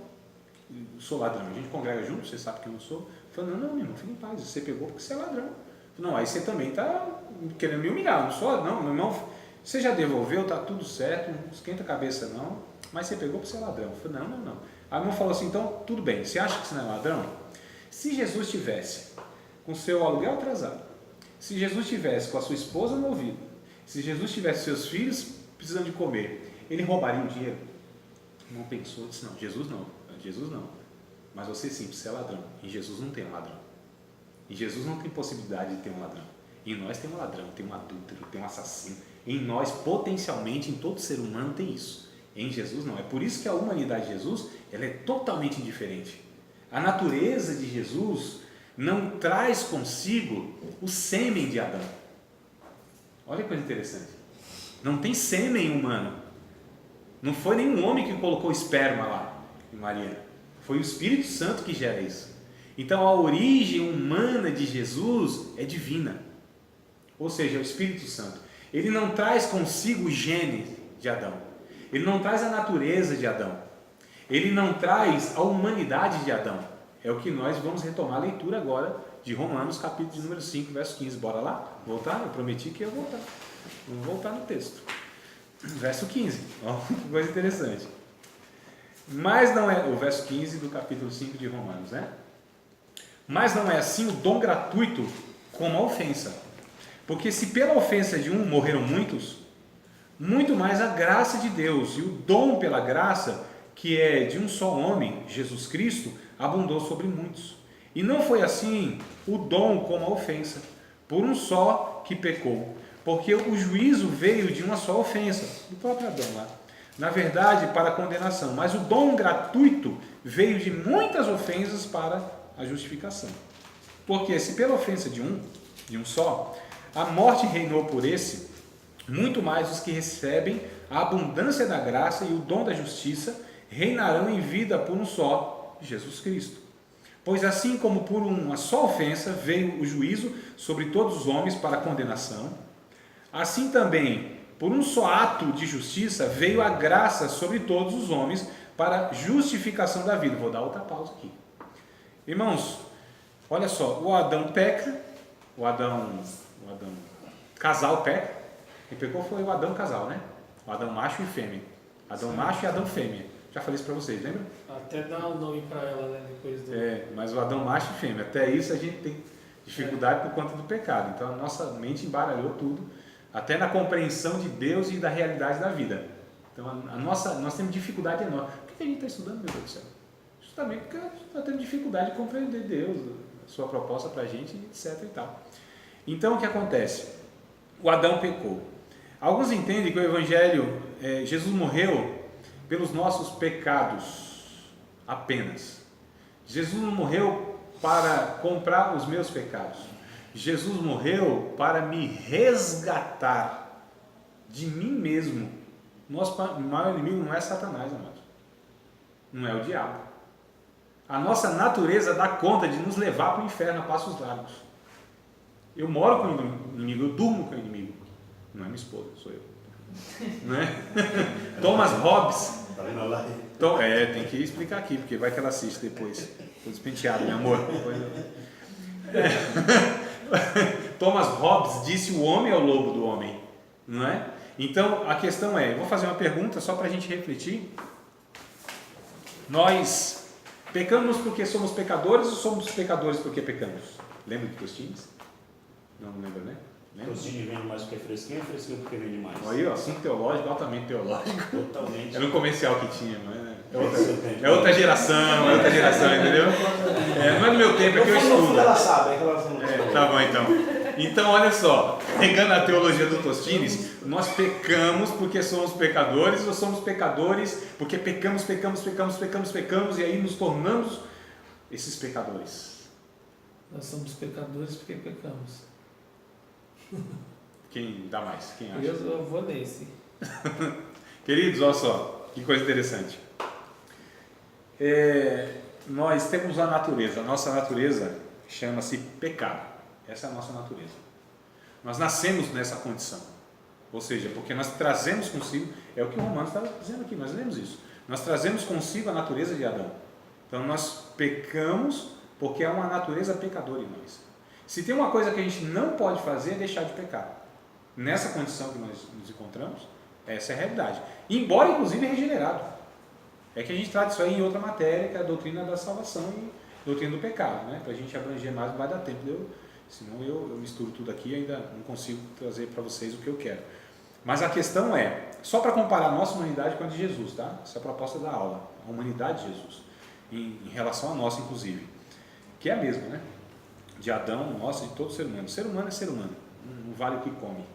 Eu sou ladrão, a gente congrega junto, você sabe que eu não sou. Eu falei: não, meu irmão, fique em paz, você pegou porque você é ladrão. Eu falei: não, aí você também está querendo me humilhar, não sou, não, meu irmão, você já devolveu, está tudo certo, não esquenta a cabeça não, mas você pegou porque você é ladrão. Eu falei: não. Aí o irmão falou assim: então, tudo bem, você acha que você não é ladrão? Se Jesus tivesse com seu aluguel atrasado, se Jesus tivesse com a sua esposa no ouvido, se Jesus tivesse seus filhos precisando de comer, ele roubaria o dinheiro? Não pensou, disse: não, Jesus não. Mas você sim, você é ladrão. Em Jesus não tem um ladrão. Em Jesus não tem possibilidade de ter um ladrão. Em nós tem um ladrão, tem um adúltero, tem um assassino. Em nós, potencialmente, em todo ser humano tem isso. Em Jesus não. É por isso que a humanidade de Jesus, ela é totalmente diferente. A natureza de Jesus não traz consigo o sêmen de Adão. Olha que coisa interessante. Não tem sêmen humano. Não foi nenhum homem que colocou esperma lá em Maria. Foi o Espírito Santo que gera isso. Então a origem humana de Jesus é divina. Ou seja, é o Espírito Santo. Ele não traz consigo o gene de Adão. Ele não traz a natureza de Adão. Ele não traz a humanidade de Adão. É o que nós vamos retomar a leitura agora de Romanos, capítulo de número 5, verso 15. Bora lá? Voltar? Eu prometi que ia voltar. Vamos voltar no texto. Verso 15. Ó, que coisa interessante. Mas não é, o verso 15 do capítulo 5 de Romanos, né? Mas não é assim o dom gratuito como a ofensa. Porque se pela ofensa de um morreram muitos, muito mais a graça de Deus e o dom pela graça, que é de um só homem, Jesus Cristo, abundou sobre muitos. E não foi assim o dom como a ofensa, por um só que pecou. Porque o juízo veio de uma só ofensa, do próprio Adão lá. Na verdade, para a condenação. Mas o dom gratuito veio de muitas ofensas para a justificação. Porque se pela ofensa de um só, a morte reinou por esse, muito mais os que recebem a abundância da graça e o dom da justiça reinarão em vida por um só, Jesus Cristo. Pois assim como por uma só ofensa veio o juízo sobre todos os homens para a condenação, assim também por um só ato de justiça veio a graça sobre todos os homens para a justificação da vida. Vou dar outra pausa aqui. Irmãos, olha só, o Adão peca, o Adão casal peca, quem pecou foi o Adão casal, né? O Adão macho e fêmea. Adão macho e Adão fêmea. Já falei isso para vocês, lembra? Até dá um nome para ela, né? Depois do... Mas o Adão macho e fêmea. Até isso a gente tem dificuldade por conta do pecado. Então a nossa mente embaralhou tudo, até na compreensão de Deus e da realidade da vida. Então nós temos dificuldade enorme. Por que a gente está estudando, meu Deus do céu? Justamente porque nós temos dificuldade de compreender Deus, a sua proposta para a gente, etc. e tal. Então o que acontece? O Adão pecou. Alguns entendem que o Evangelho, Jesus morreu pelos nossos pecados apenas. Jesus não morreu para comprar os meus pecados. Jesus morreu para me resgatar de mim mesmo. Nosso maior inimigo não é Satanás, amado. Não é o diabo. A nossa natureza dá conta de nos levar para o inferno a passos largos. Eu moro com o inimigo, eu durmo com o inimigo. Não é minha esposa, sou eu. Não é? Thomas Hobbes. Tá vendo lá? Então, tem que explicar aqui, porque vai que ela assiste depois. Tô despenteado, meu amor. Thomas Hobbes disse: o homem é o lobo do homem. Não é? Então, a questão é, eu vou fazer uma pergunta só para a gente refletir. Nós pecamos porque somos pecadores ou somos pecadores porque pecamos? Lembra de Tostines? Não lembra, né? Tostines vende mais porque é fresquinho, é fresquinho porque vende mais. Aí, ó, assunto teológico, altamente teológico. Totalmente. Era um comercial que tinha, mas é outra geração, entendeu? Não é do meu tempo, é que eu estudo. Ela sabe, é que ela não Tá bom, então. Então, olha só, pegando a teologia do Tostines, nós pecamos porque somos pecadores ou somos pecadores porque pecamos e aí nos tornamos esses pecadores? Nós somos pecadores porque pecamos. Quem dá mais? Quem acha? Eu vou nesse. Queridos, olha só, que coisa interessante. Nós temos a nossa natureza chama-se pecado. Essa é a nossa natureza. Nós nascemos nessa condição. Ou seja, porque nós trazemos consigo, é o que o Romanos está dizendo aqui, nós lemos isso. Nós trazemos consigo a natureza de Adão. Então nós pecamos porque é uma natureza pecadora em nós. Se tem uma coisa que a gente não pode fazer é deixar de pecar. Nessa condição que nós nos encontramos, essa é a realidade. Embora inclusive regenerado. É que a gente trata isso aí em outra matéria, que é a doutrina da salvação e a doutrina do pecado, né? Para a gente abranger mais, não vai dar tempo. Senão eu misturo tudo aqui e ainda não consigo trazer para vocês o que eu quero. Mas a questão é, só para comparar a nossa humanidade com a de Jesus, tá? Essa é a proposta da aula, a humanidade de Jesus, em relação à nossa inclusive, que é a mesma, né? De Adão, nossa, de todo ser humano. Ser humano é ser humano, não vale o que come,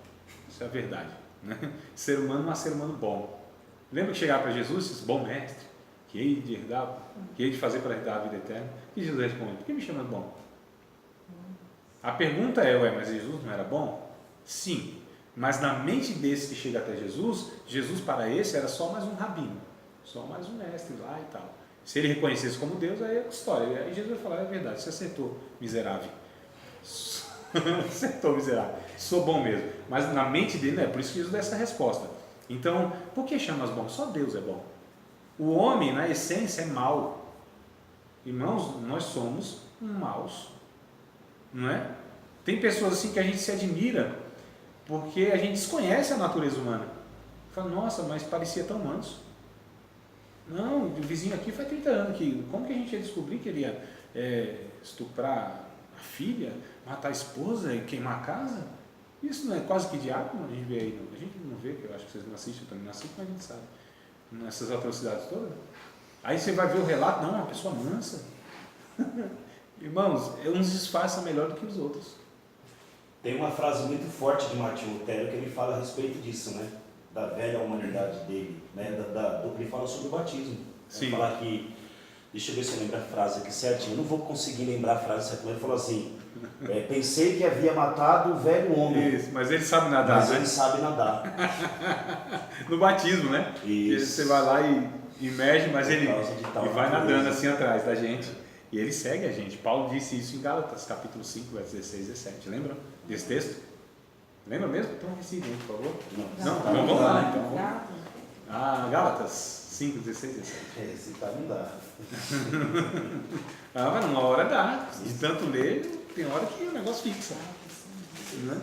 isso é a verdade, né? Ser humano não é ser humano bom. Lembra que chegaram para Jesus e disse: bom mestre, que hei de herdar, que hei de fazer para herdar a vida eterna? E Jesus responde: por que me chama de bom? A pergunta é, mas Jesus não era bom? Sim, mas na mente desse que chega até Jesus, Jesus para esse era só mais um rabino, só mais um mestre lá e tal. Se ele reconhecesse como Deus, aí é outra história. Aí Jesus vai falar: é verdade, você acertou, miserável. Acertou, miserável. Sou bom mesmo. Mas na mente dele, não é por isso que Jesus dá essa resposta. Então, por que chamas bom? Só Deus é bom. O homem, na essência, é mau. Irmãos, nós somos maus. Não é? Tem pessoas assim que a gente se admira porque a gente desconhece a natureza humana. Fala: nossa, mas parecia tão manso. Não, o vizinho aqui faz 30 anos que... Como que a gente ia descobrir que ele ia estuprar a filha, matar a esposa e queimar a casa? Isso não é quase que diário, a gente vê aí. Não. A gente não vê, que eu acho que vocês não assistem, eu também não assisto, mas a gente sabe. Nessas atrocidades todas. Aí você vai ver o relato, não, uma pessoa mansa. Irmãos, uns disfarçam melhor do que os outros. Tem uma frase muito forte de Martinho Lutero que ele fala a respeito disso, né? Da velha humanidade dele, né? Do que ele fala sobre o batismo. Ele fala que, deixa eu ver se eu lembro a frase aqui certinho, eu não vou conseguir lembrar a frase certinho, ele falou assim, pensei que havia matado o velho homem. Isso, mas ele sabe nadar, mas né? ele sabe nadar. No batismo, né? Isso. Você vai lá e imerge, mas ele vai nadando natureza. assim atrás da gente. E ele segue a gente. Paulo disse isso em Gálatas, capítulo 5, versos 16 e 17. Lembram desse texto? Lembra mesmo? Então recite, por favor. Não, vamos lá. Então. Gálatas 5, 16 e 17. Esse tá não dá. Mas uma hora dá. De tanto ler, tem hora que o negócio fixa. Né?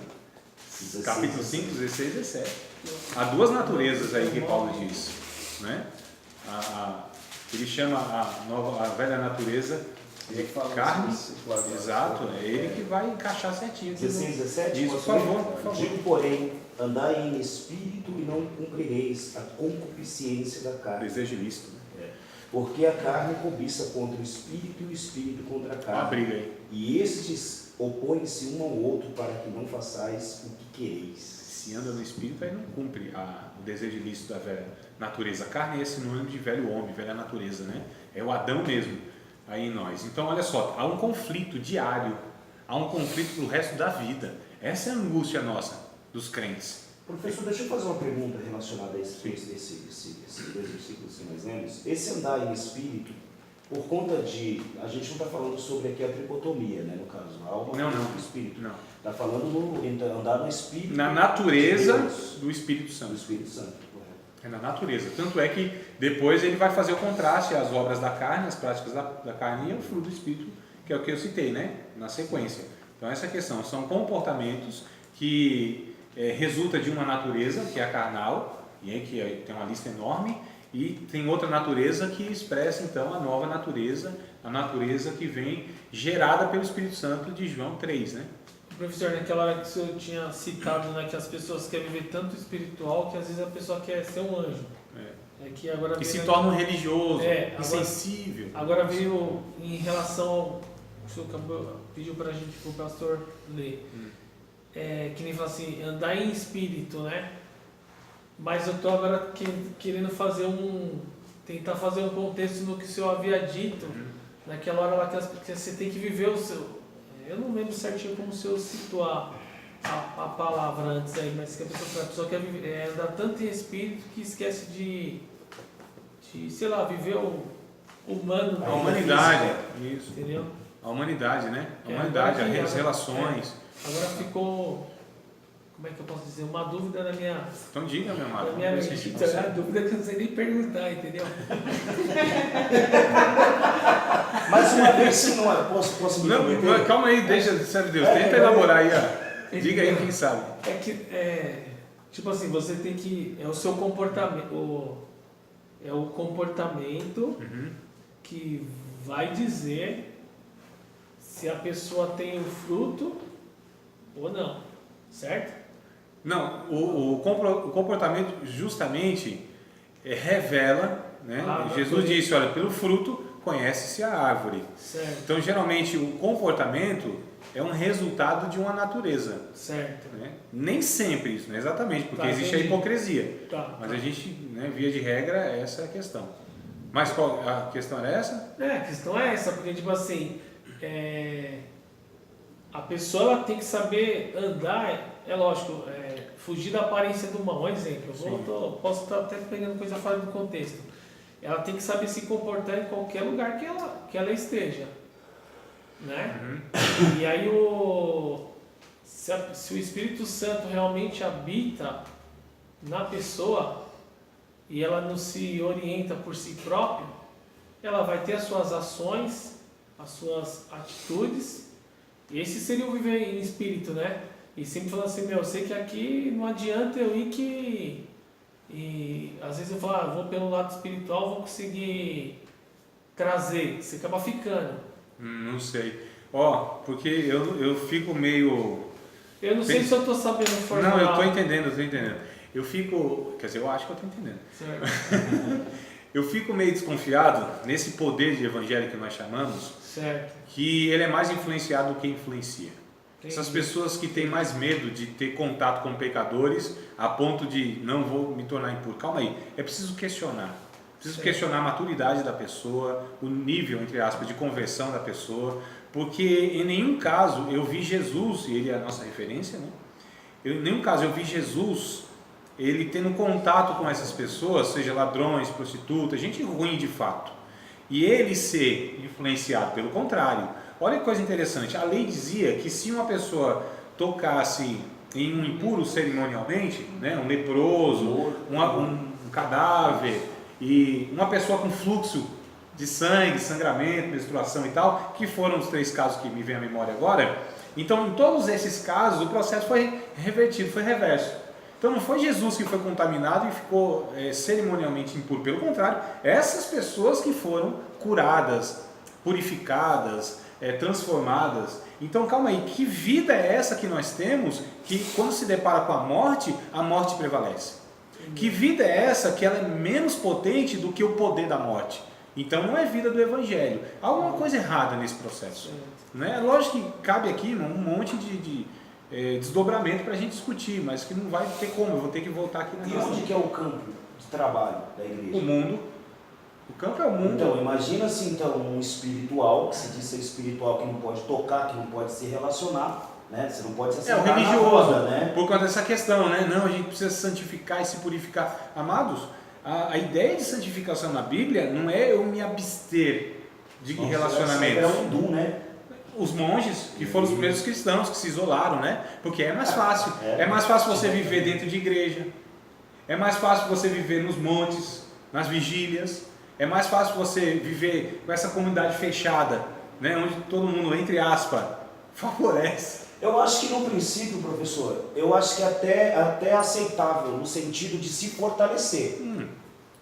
Capítulo 5, 16 e 17. Há duas naturezas aí que Paulo diz. Né? Ele chama a velha natureza de carne. Exato, é ele que vai encaixar certinho. 16, 17? Isso, por favor. Digo, porém, andai em espírito e não cumprireis a concupiscência da carne. Desejo ilícito. Porque a carne cobiça contra o espírito e o espírito contra a carne. Uma briga aí. E estes opõem-se um ao outro para que não façais o que quereis. Se anda no espírito, aí não cumpre o desejo ilícito da velha natureza. A carne é sinônimo de velho homem, velha natureza, né? É o Adão mesmo aí em nós. Então, olha só, há um conflito diário, há um conflito pro resto da vida. Essa é a angústia nossa, dos crentes. Professor, deixa eu fazer uma pergunta relacionada a esses dois versículos que nós lemos. Esse andar em espírito, por conta de... A gente não está falando sobre aqui a tricotomia, né, no caso, a alma e o espírito. Não. Está falando no andar no espírito. Na natureza de do Espírito Santo. do Espírito Santo, correto. É na natureza. Tanto é que depois ele vai fazer o contraste às obras da carne, as práticas da carne e o fruto do Espírito, que é o que eu citei, né? Na sequência. Então essa questão são comportamentos que resulta de uma natureza, que é a carnal, e aí que tem uma lista enorme, e tem outra natureza que expressa então a nova natureza, a natureza que vem gerada pelo Espírito Santo de João 3, né? Professor, naquela hora que o senhor tinha citado, né, que as pessoas querem viver tanto espiritual que às vezes a pessoa quer ser um anjo. É que agora E se veio torna um religioso, agora- insensível. Agora veio em relação ao o senhor pediu para a gente, para o pastor ler, que nem fala assim, andar em espírito, né? Mas eu estou agora querendo tentar fazer um contexto no que o senhor havia dito, naquela hora lá que você tem que viver o seu... Eu não lembro certinho como o senhor situar a palavra antes aí, mas que a pessoa quer viver, andar tanto em espírito que esquece de sei lá, viver o humano. A humanidade, física, isso. entendeu? A humanidade, né? A É, humanidade, agora que- as relações. Agora ficou, como é que eu posso dizer, uma dúvida na minha Então diga, meu amado. mente. Vamos ver se a gente Então, é consegue. a dúvida que eu não sei nem perguntar, entendeu? Mais uma vez, se não é, posso me Não, permitir? mas calma aí, deixa, sério Deus, tenta elaborar aí, ó. Diga aí quem sabe. É que, tipo assim, você tem que, é o seu comportamento, é o comportamento que vai dizer se a pessoa tem o fruto ou não, certo? Não, o comportamento justamente revela, né? Jesus disse, olha, pelo fruto conhece-se a árvore. Certo, Então, geralmente, o comportamento é um resultado de uma natureza. certo. Né? Nem sempre isso, né? Exatamente, porque Tá, existe entendi. a hipocrisia. Tá. Mas a gente, né, via de regra, essa é a questão. Mas qual, a questão era essa? A questão é essa, porque tipo assim, a pessoa ela tem que saber andar, é lógico, fugir da aparência do mal. Um exemplo, posso estar até pegando coisa fora do contexto. Ela tem que saber se comportar em qualquer lugar que ela esteja, né? E aí se o Espírito Santo realmente habita na pessoa e ela não se orienta por si própria, ela vai ter as suas ações, as suas atitudes, e esse seria o viver em espírito, né? E sempre falando assim, eu sei que aqui não adianta eu ir que E às vezes eu falo, vou pelo lado espiritual, vou conseguir trazer. Você acaba ficando. Não sei. Porque eu fico meio... Eu não sei se eu estou sabendo formular. Não, eu estou entendendo. Eu fico... Quer dizer, eu acho que eu estou entendendo. Certo. Eu fico meio desconfiado nesse poder de evangelho que nós chamamos, Certo. que ele é mais influenciado do que influencia. Entendi. Essas pessoas que têm mais medo de ter contato com pecadores a ponto de não vou me tornar impuro. Calma aí, é preciso questionar. Preciso questionar a maturidade da pessoa, o nível, entre aspas, de conversão da pessoa, porque em nenhum caso eu vi Jesus, e ele é a nossa referência, né? Em nenhum caso eu vi Jesus, ele tendo contato com essas pessoas, seja ladrões, prostitutas, gente ruim de fato, e ele ser influenciado. Pelo contrário, olha que coisa interessante, a lei dizia que se uma pessoa tocasse em um impuro cerimonialmente, né, um leproso, um cadáver, e uma pessoa com fluxo de sangue, sangramento, menstruação e tal, que foram os 3 casos que me vem à memória agora, então em todos esses casos o processo foi revertido, foi reverso. Então não foi Jesus que foi contaminado e ficou cerimonialmente impuro, pelo contrário, essas pessoas que foram curadas, purificadas, transformadas. Então calma aí, que vida é essa que nós temos, que quando se depara com a morte prevalece? Que vida é essa que ela é menos potente do que o poder da morte? Então não é vida do Evangelho. Há alguma coisa errada nesse processo, né? Lógico que cabe aqui um monte de desdobramento para a gente discutir, mas que não vai ter como, eu vou ter que voltar aqui na E onde que é o campo de trabalho da igreja? O mundo. O campo é o mundo. Então, imagina-se então um espiritual, que se diz ser espiritual, que não pode tocar, que não pode se relacionar, né? Você não pode se o assentar religioso, na roda, né? por conta dessa questão, né? Não, a gente precisa santificar e se purificar. Amados, a ideia de santificação na Bíblia não é eu me abster de relacionamentos. É um dom, né? Os monges, que foram os primeiros cristãos que se isolaram, né? Porque é mais fácil. É mais fácil você viver dentro de igreja. É mais fácil você viver nos montes, nas vigílias. É mais fácil você viver com essa comunidade fechada, né? Onde todo mundo, entre aspas, favorece. Eu acho que no princípio, professor, eu acho que até aceitável, no sentido de se fortalecer.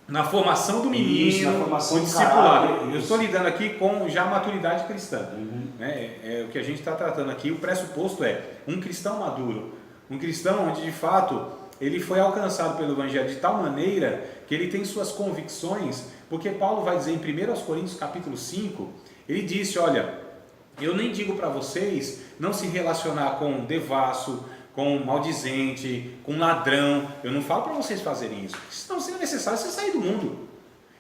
Na formação do menino, Isso, na formação o do discipulado. caráter, Eu estou lidando aqui com já a maturidade cristã. Né? É o que a gente está tratando aqui. O pressuposto é um cristão maduro. Um cristão onde, de fato, ele foi alcançado pelo Evangelho de tal maneira que ele tem suas convicções, porque Paulo vai dizer em 1 Coríntios capítulo 5, ele disse, olha, eu nem digo para vocês não se relacionar com devasso, com maldizente, com ladrão. Eu não falo para vocês fazerem isso. Senão seria necessário você sair do mundo.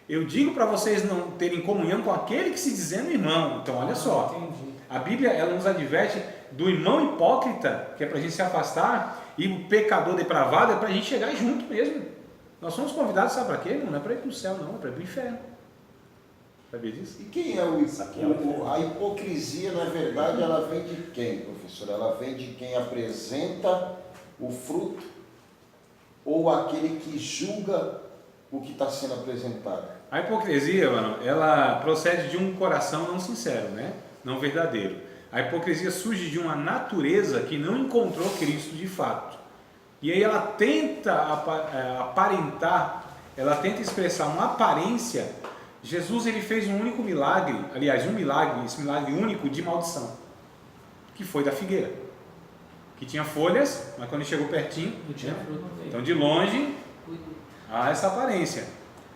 Eu digo para vocês não terem comunhão com aquele que se dizendo irmão. Então olha só, a Bíblia ela nos adverte do irmão hipócrita, que é para a gente se afastar, e o pecador depravado é para a gente chegar junto mesmo. Nós somos convidados, sabe para quê? Não é para ir para o céu não, é para ir para o inferno. Sabia disso? E quem é a hipocrisia, na verdade, ela vem de quem, professor? Ela vem de quem apresenta o fruto ou aquele que julga o que está sendo apresentado? A hipocrisia, mano, ela procede de um coração não sincero, né? Não verdadeiro. A hipocrisia surge de uma natureza que não encontrou Cristo de fato. E aí ela tenta aparentar, ela tenta expressar uma aparência. Jesus ele fez um único milagre, aliás, esse milagre único de maldição, que foi da figueira, que tinha folhas, mas quando ele chegou pertinho, não tinha fruto. Então de longe, há essa aparência.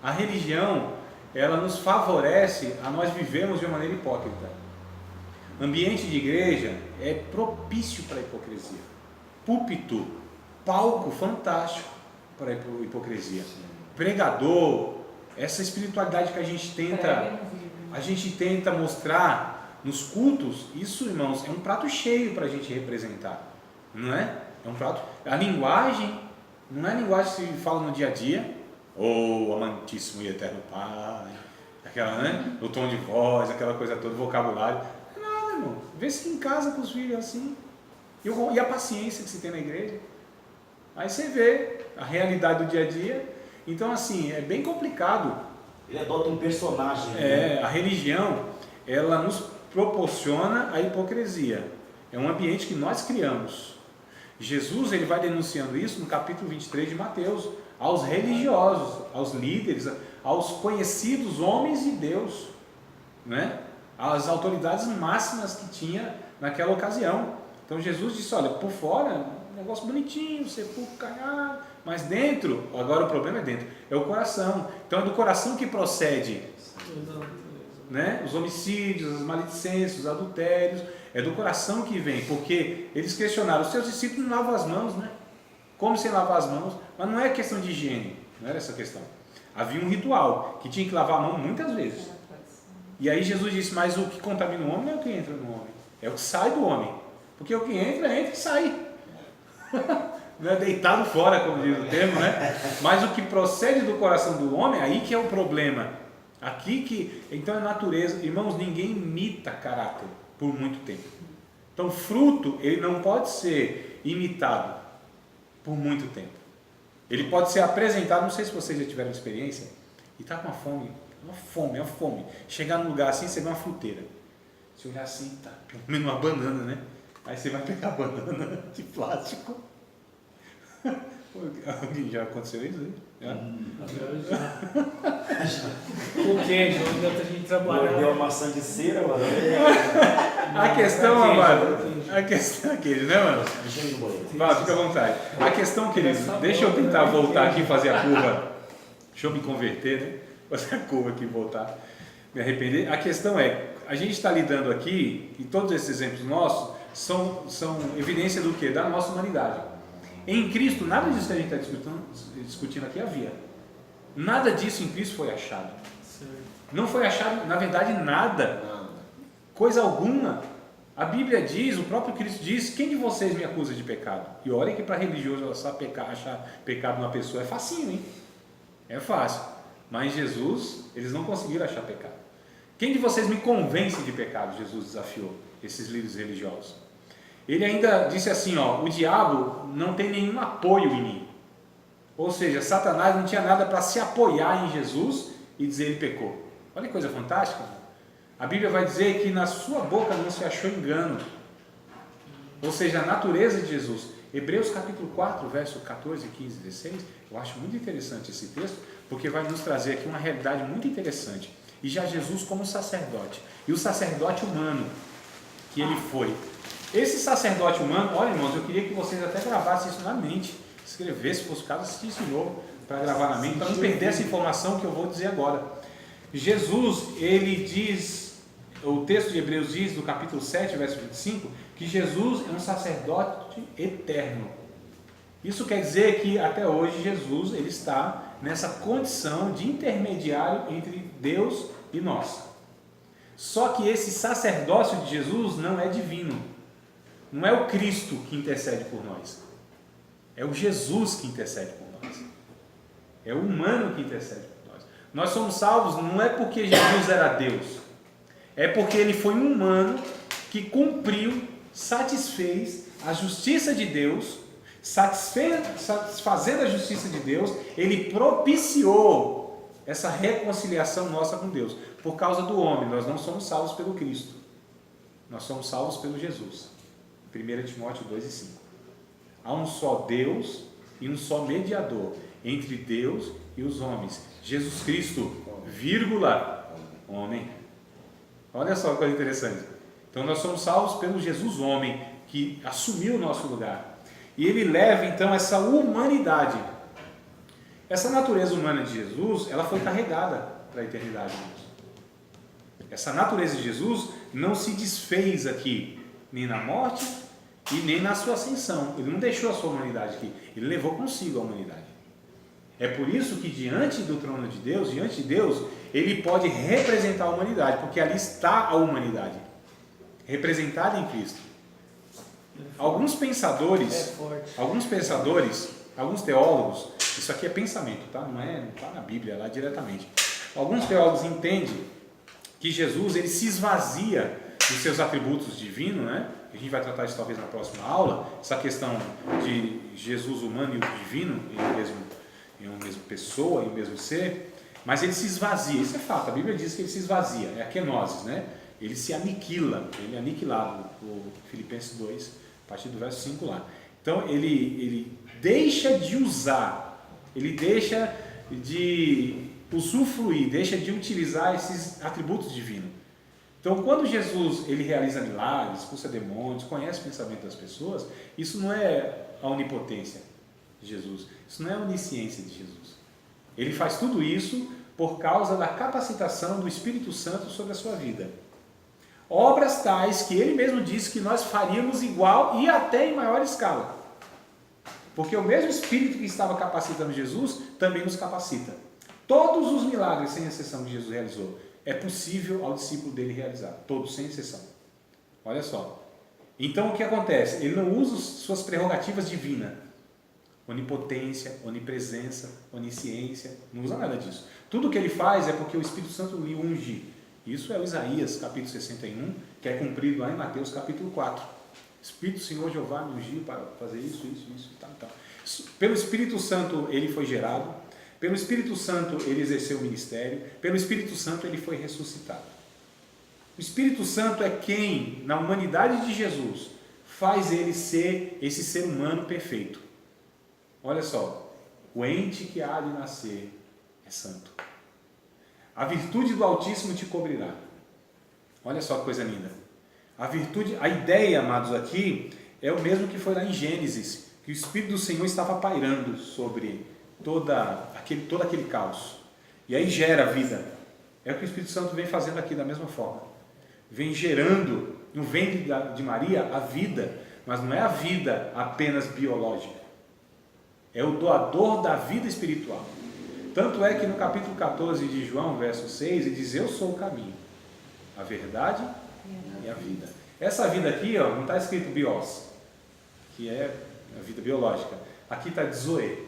A religião, ela nos favorece a nós vivermos de uma maneira hipócrita. Ambiente de igreja é propício para a hipocrisia. Púlpito, palco fantástico para a hipocrisia. Pregador, essa espiritualidade que a gente tenta mostrar nos cultos, isso, irmãos, é um prato cheio para a gente representar, não é? É um prato. A linguagem não é a linguagem que se fala no dia a dia, amantíssimo e eterno Pai, aquela, né? O tom de voz, aquela coisa toda, o vocabulário. Não é nada, irmão. Vê se em casa com os filhos assim, e a paciência que se tem na igreja. Aí você vê a realidade do dia a dia. Então, assim, é bem complicado. Ele adota um personagem. Né? A religião, ela nos proporciona a hipocrisia. É um ambiente que nós criamos. Jesus ele vai denunciando isso no capítulo 23 de Mateus, aos religiosos, aos líderes, aos conhecidos homens de Deus, né? As autoridades máximas que tinha naquela ocasião. Então Jesus disse, olha, por fora, um negócio bonitinho, sepulcro caiado, mas dentro, agora o problema é dentro, é o coração. Então é do coração que procede, né? Os homicídios, as maledicências, os adultérios, é do coração que vem, porque eles questionaram, os seus discípulos não lavam as mãos, né? Como sem lavar as mãos? Mas não é questão de higiene, não era essa questão. Havia um ritual, que tinha que lavar a mão muitas vezes. E aí Jesus disse, mas o que contamina o homem não é o que entra no homem, é o que sai do homem. Porque o que entra e sai. Não é deitado fora, como diz o termo, né? Mas o que procede do coração do homem, aí que é o problema. Aqui que, então é natureza. Irmãos, ninguém imita caráter por muito tempo. Então fruto, ele não pode ser imitado por muito tempo. Ele pode ser apresentado, não sei se vocês já tiveram experiência, e está com uma fome. Chegar num lugar assim, você vê uma fruteira. Se olhar assim, tá comendo uma banana, né? Aí você vai pegar a banana de plástico. Alguém já aconteceu isso aí? Com queijo, onde a gente trabalha. Mordeu a maçã de cera, mano. A questão, amado, a questão é queijo, né, mano? Vá, fica à vontade. A questão, querido, deixa eu tentar voltar aqui e fazer a curva. Deixa eu me converter, né? Fazer a curva aqui e voltar. Me arrepender. A questão é, a gente está lidando aqui, e todos esses exemplos nossos são evidência do quê? Da nossa humanidade. Em Cristo, nada disso que a gente está discutindo aqui havia. Nada disso em Cristo foi achado. Não foi achado, na verdade, nada. Coisa alguma. A Bíblia diz, o próprio Cristo diz, quem de vocês me acusa de pecado? E olha que para religioso achar pecado numa pessoa é facinho, hein? É fácil. Mas Jesus, eles não conseguiram achar pecado. Quem de vocês me convence de pecado? Jesus desafiou esses líderes religiosos. Ele ainda disse assim, ó, o diabo não tem nenhum apoio em mim. Ou seja, Satanás não tinha nada para se apoiar em Jesus e dizer ele pecou. Olha que coisa fantástica. A Bíblia vai dizer que na sua boca não se achou engano. Ou seja, a natureza de Jesus. Hebreus capítulo 4, verso 14, 15, 16. Eu acho muito interessante esse texto, porque vai nos trazer aqui uma realidade muito interessante. E já Jesus como sacerdote. E o sacerdote humano que ele foi. Esse sacerdote humano, olha irmãos, eu queria que vocês até gravassem isso na mente, escrevessem, se fosse o caso, assistisse de novo, para gravar na mente, para não perder essa informação que eu vou dizer agora. Jesus, ele diz, o texto de Hebreus diz, no capítulo 7, verso 25, que Jesus é um sacerdote eterno. Isso quer dizer que até hoje Jesus, ele está nessa condição de intermediário entre Deus e nós. Só que esse sacerdócio de Jesus não é divino. Não é o Cristo que intercede por nós. É o Jesus que intercede por nós. É o humano que intercede por nós. Nós somos salvos não é porque Jesus era Deus. É porque ele foi um humano que cumpriu, satisfez a justiça de Deus, satisfazendo a justiça de Deus, ele propiciou essa reconciliação nossa com Deus. Por causa do homem, nós não somos salvos pelo Cristo. Nós somos salvos pelo Jesus. 1 Timóteo 2 e 5. Há um só Deus e um só mediador entre Deus e os homens. Jesus Cristo, vírgula, homem. Olha só que coisa interessante. Então nós somos salvos pelo Jesus homem, que assumiu o nosso lugar. E ele leva então essa humanidade. Essa natureza humana de Jesus, ela foi carregada para a eternidade. Essa natureza de Jesus não se desfez aqui, nem na morte e nem na sua ascensão. Ele não deixou a sua humanidade aqui, ele levou consigo a humanidade. É por isso que diante do trono de Deus, diante de Deus, ele pode representar a humanidade, porque ali está a humanidade, representada em Cristo. Alguns pensadores, alguns teólogos, isso aqui é pensamento, tá? Não está na Bíblia lá diretamente. Alguns teólogos entendem que Jesus ele se esvazia dos seus atributos divinos, né? A gente vai tratar isso talvez na próxima aula, essa questão de Jesus humano e o divino, em uma mesma pessoa, em um mesmo ser, mas ele se esvazia, isso é fato, a Bíblia diz que ele se esvazia, é a kenosis, né? Ele se aniquila, ele é aniquilado, o Filipenses 2, a partir do verso 5 lá. Então ele deixa de usar, ele deixa de usufruir, deixa de utilizar esses atributos divinos. Então, quando Jesus ele realiza milagres, expulsa demônios, conhece o pensamento das pessoas, isso não é a onipotência de Jesus, isso não é a onisciência de Jesus. Ele faz tudo isso por causa da capacitação do Espírito Santo sobre a sua vida. Obras tais que ele mesmo disse que nós faríamos igual e até em maior escala. Porque o mesmo Espírito que estava capacitando Jesus também nos capacita. Todos os milagres, sem exceção, que Jesus realizou, é possível ao discípulo dele realizar. Todos, sem exceção. Olha só. Então, o que acontece? Ele não usa suas prerrogativas divinas. Onipotência, onipresença, onisciência. Não usa nada disso. Tudo que ele faz é porque o Espírito Santo lhe unge. Isso é o Isaías, capítulo 61, que é cumprido lá em Mateus, capítulo 4. Espírito do Senhor Jeová me ungiu para fazer isso e tal. Pelo Espírito Santo ele foi gerado. Pelo Espírito Santo ele exerceu o ministério. Pelo Espírito Santo ele foi ressuscitado. O Espírito Santo é quem, na humanidade de Jesus, faz ele ser esse ser humano perfeito. Olha só, o ente que há de nascer é santo. A virtude do Altíssimo te cobrirá. Olha só que coisa linda. A ideia, amados, aqui é o mesmo que foi lá em Gênesis, que o Espírito do Senhor estava pairando sobre todo aquele caos. E aí gera vida. É o que o Espírito Santo vem fazendo aqui da mesma forma. Vem gerando no ventre de Maria a vida, mas não é a vida apenas biológica. É o doador da vida espiritual. Tanto é que no capítulo 14 de João, verso 6, ele diz: eu sou o caminho, a verdade e a vida. Essa vida aqui, ó, não está escrito bios, que é a vida biológica. Aqui está zoe.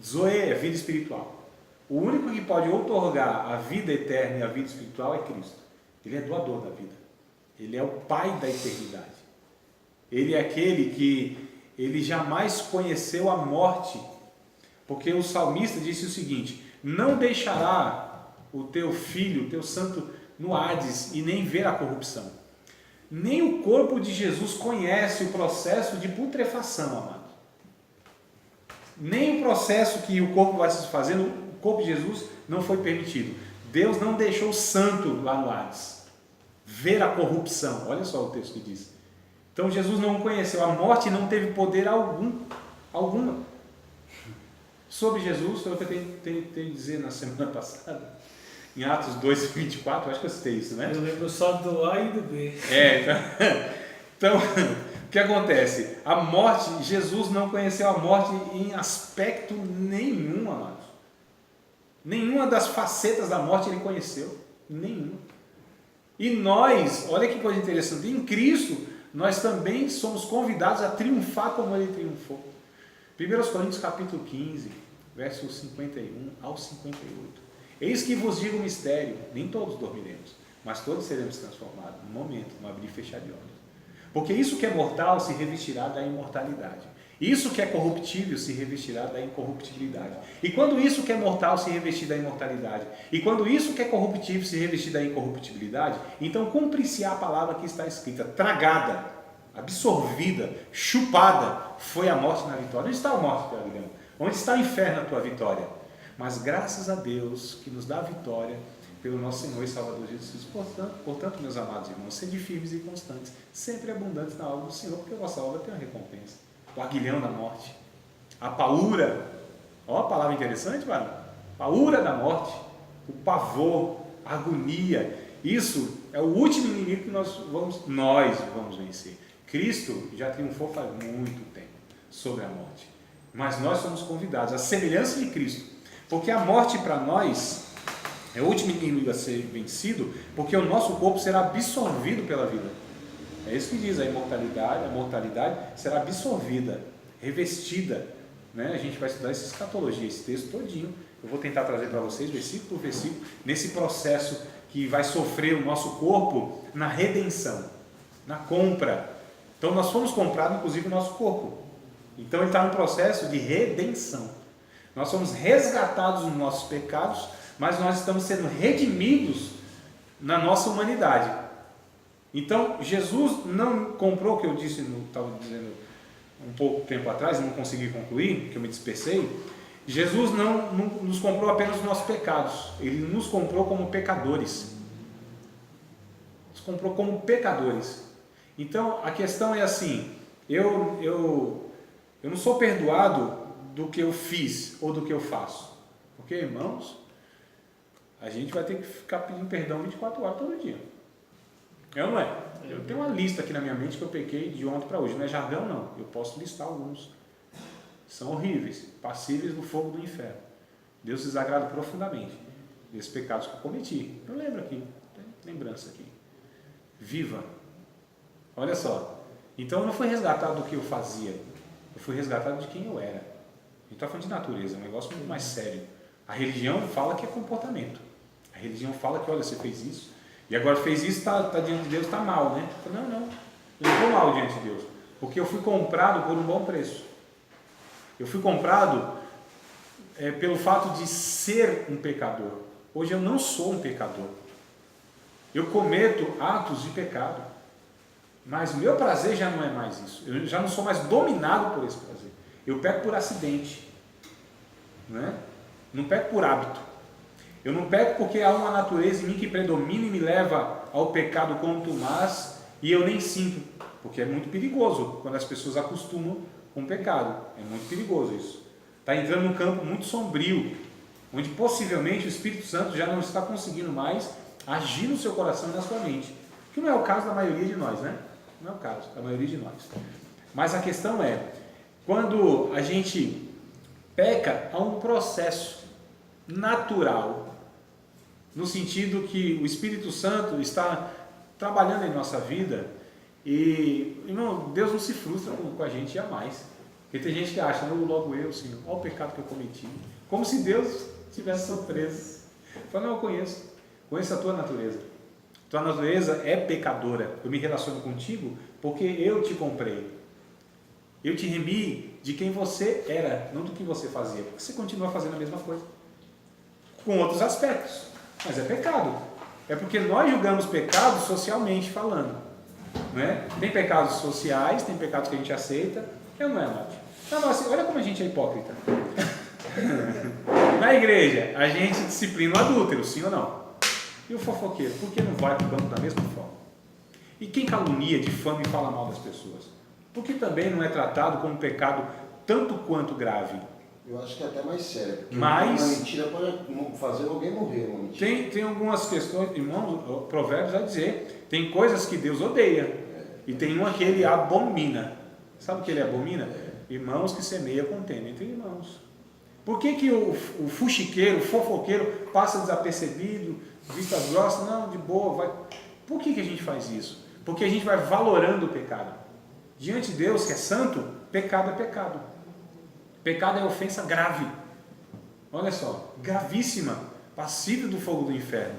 Zoe é vida espiritual. O único que pode outorgar a vida eterna e a vida espiritual é Cristo. Ele é doador da vida. Ele é o Pai da eternidade. Ele é aquele que ele jamais conheceu a morte. Porque o salmista disse o seguinte: não deixará o teu filho, o teu santo, no Hades e nem ver a corrupção. Nem o corpo de Jesus conhece o processo de putrefação, amado. Nem o processo que o corpo vai se fazendo, o corpo de Jesus não foi permitido. Deus não deixou o santo lá no Hades ver a corrupção. Olha só o texto que diz. Então Jesus não conheceu a morte e não teve poder alguma. Sobre Jesus, foi o que eu tentei dizer na semana passada, em Atos 2:24, acho que eu citei isso, né? Eu lembro só do A e do B. Então, o que acontece? A morte, Jesus não conheceu a morte em aspecto nenhum, amados. Nenhuma das facetas da morte ele conheceu. Nenhuma. E nós, olha que coisa interessante, em Cristo, nós também somos convidados a triunfar como ele triunfou. 1 Coríntios capítulo 15, versos 51 ao 58. Eis que vos digo um mistério, nem todos dormiremos, mas todos seremos transformados, num momento, num abrir e fechar de olhos. Porque isso que é mortal se revestirá da imortalidade. Isso que é corruptível se revestirá da incorruptibilidade. E quando isso que é mortal se revestir da imortalidade, e quando isso que é corruptível se revestir da incorruptibilidade, então cumpre-se a palavra que está escrita: tragada, absorvida, chupada, foi a morte na vitória. Onde está a morte, teu aguilhão? Onde está o inferno, a tua vitória? Mas graças a Deus que nos dá a vitória pelo nosso Senhor e Salvador Jesus. Portanto, meus amados irmãos, sede firmes e constantes, sempre abundantes na obra do Senhor, porque a vossa obra tem uma recompensa. O aguilhão da morte, a paura, olha a palavra interessante, mano. Paura da morte, o pavor, a agonia, isso é o último inimigo que nós vamos vencer. Cristo já triunfou faz muito tempo sobre a morte, mas nós somos convidados à semelhança de Cristo, porque a morte para nós é o último inimigo a ser vencido, porque o nosso corpo será absorvido pela vida. É isso que diz a mortalidade será absorvida, revestida, né? A gente vai estudar essa escatologia, esse texto todinho, eu vou tentar trazer para vocês, versículo por versículo, nesse processo que vai sofrer o nosso corpo na redenção, na compra. Então nós fomos comprados, inclusive, o nosso corpo. Então ele está no processo de redenção. Nós somos resgatados nos nossos pecados, mas nós estamos sendo redimidos na nossa humanidade. Então Jesus não comprou, o que eu disse, estava dizendo um pouco tempo atrás, não consegui concluir, porque eu me dispersei. Jesus não nos comprou apenas os nossos pecados, Ele nos comprou como pecadores. Nos comprou como pecadores. Então a questão é assim, eu não sou perdoado do que eu fiz ou do que eu faço. Porque, irmãos, a gente vai ter que ficar pedindo perdão 24 horas todo dia. É ou não é? Eu tenho uma lista aqui na minha mente que eu pequei de ontem para hoje. Não é jargão, não. Eu posso listar alguns. São horríveis, passíveis do fogo do inferno. Deus se desagrada profundamente desses pecados que eu cometi. Eu lembro aqui, tem lembrança aqui. Viva. Olha só. Então eu não fui resgatado do que eu fazia. Eu fui resgatado de quem eu era. A gente está falando de natureza, é um negócio muito mais sério. A religião fala que é comportamento. A religião fala que, olha, você fez isso, e agora fez isso, está diante de Deus, está mal, né? Eu falo, não, eu não estou mal diante de Deus, porque eu fui comprado por um bom preço. Eu fui comprado pelo fato de ser um pecador. Hoje eu não sou um pecador. Eu cometo atos de pecado, mas o meu prazer já não é mais isso. Eu já não sou mais dominado por esse prazer. Eu peco por acidente, né? Não peco por hábito. Eu não peco porque há uma natureza em mim que predomina e me leva ao pecado contumaz e eu nem sinto, porque é muito perigoso quando as pessoas acostumam com o pecado. É muito perigoso isso. Está entrando num campo muito sombrio, onde possivelmente o Espírito Santo já não está conseguindo mais agir no seu coração e na sua mente. Que não é o caso da maioria de nós, né? Não é o caso da maioria de nós. Mas a questão é, quando a gente peca, há um processo natural, no sentido que o Espírito Santo está trabalhando em nossa vida e, irmão, Deus não se frustra com a gente jamais. Porque tem gente que acha, não, logo eu, Senhor, olha o pecado que eu cometi. Como se Deus tivesse surpreso. Fala, não, eu conheço a tua natureza. Tua natureza é pecadora. Eu me relaciono contigo porque eu te comprei. Eu te remi de quem você era, não do que você fazia. Porque você continua fazendo a mesma coisa. Com outros aspectos. Mas é pecado. É porque nós julgamos pecados socialmente falando. Não é? Tem pecados sociais, tem pecados que a gente aceita. Eu não é, Mate. Não, assim, olha como a gente é hipócrita. Na igreja, a gente disciplina o adúltero, sim ou não? E o fofoqueiro, por que não vai para o banco da mesma forma? E quem calunia, difama e fala mal das pessoas? Por que também não é tratado como um pecado tanto quanto grave? Eu acho que é até mais sério. Mas uma mentira pode fazer alguém morrer. Uma mentira. Tem algumas questões, irmãos, Provérbios vai dizer, tem coisas que Deus odeia e tem uma que ele abomina. Sabe o que ele abomina? Irmãos que semeiam contenda entre irmãos. Por que o fuxiqueiro, o fofoqueiro passa desapercebido, vistas grossas, não, de boa, vai. Por que a gente faz isso? Porque a gente vai valorando o pecado. Diante de Deus, que é santo, pecado é pecado. Pecado é ofensa grave. Olha só, gravíssima, passível do fogo do inferno.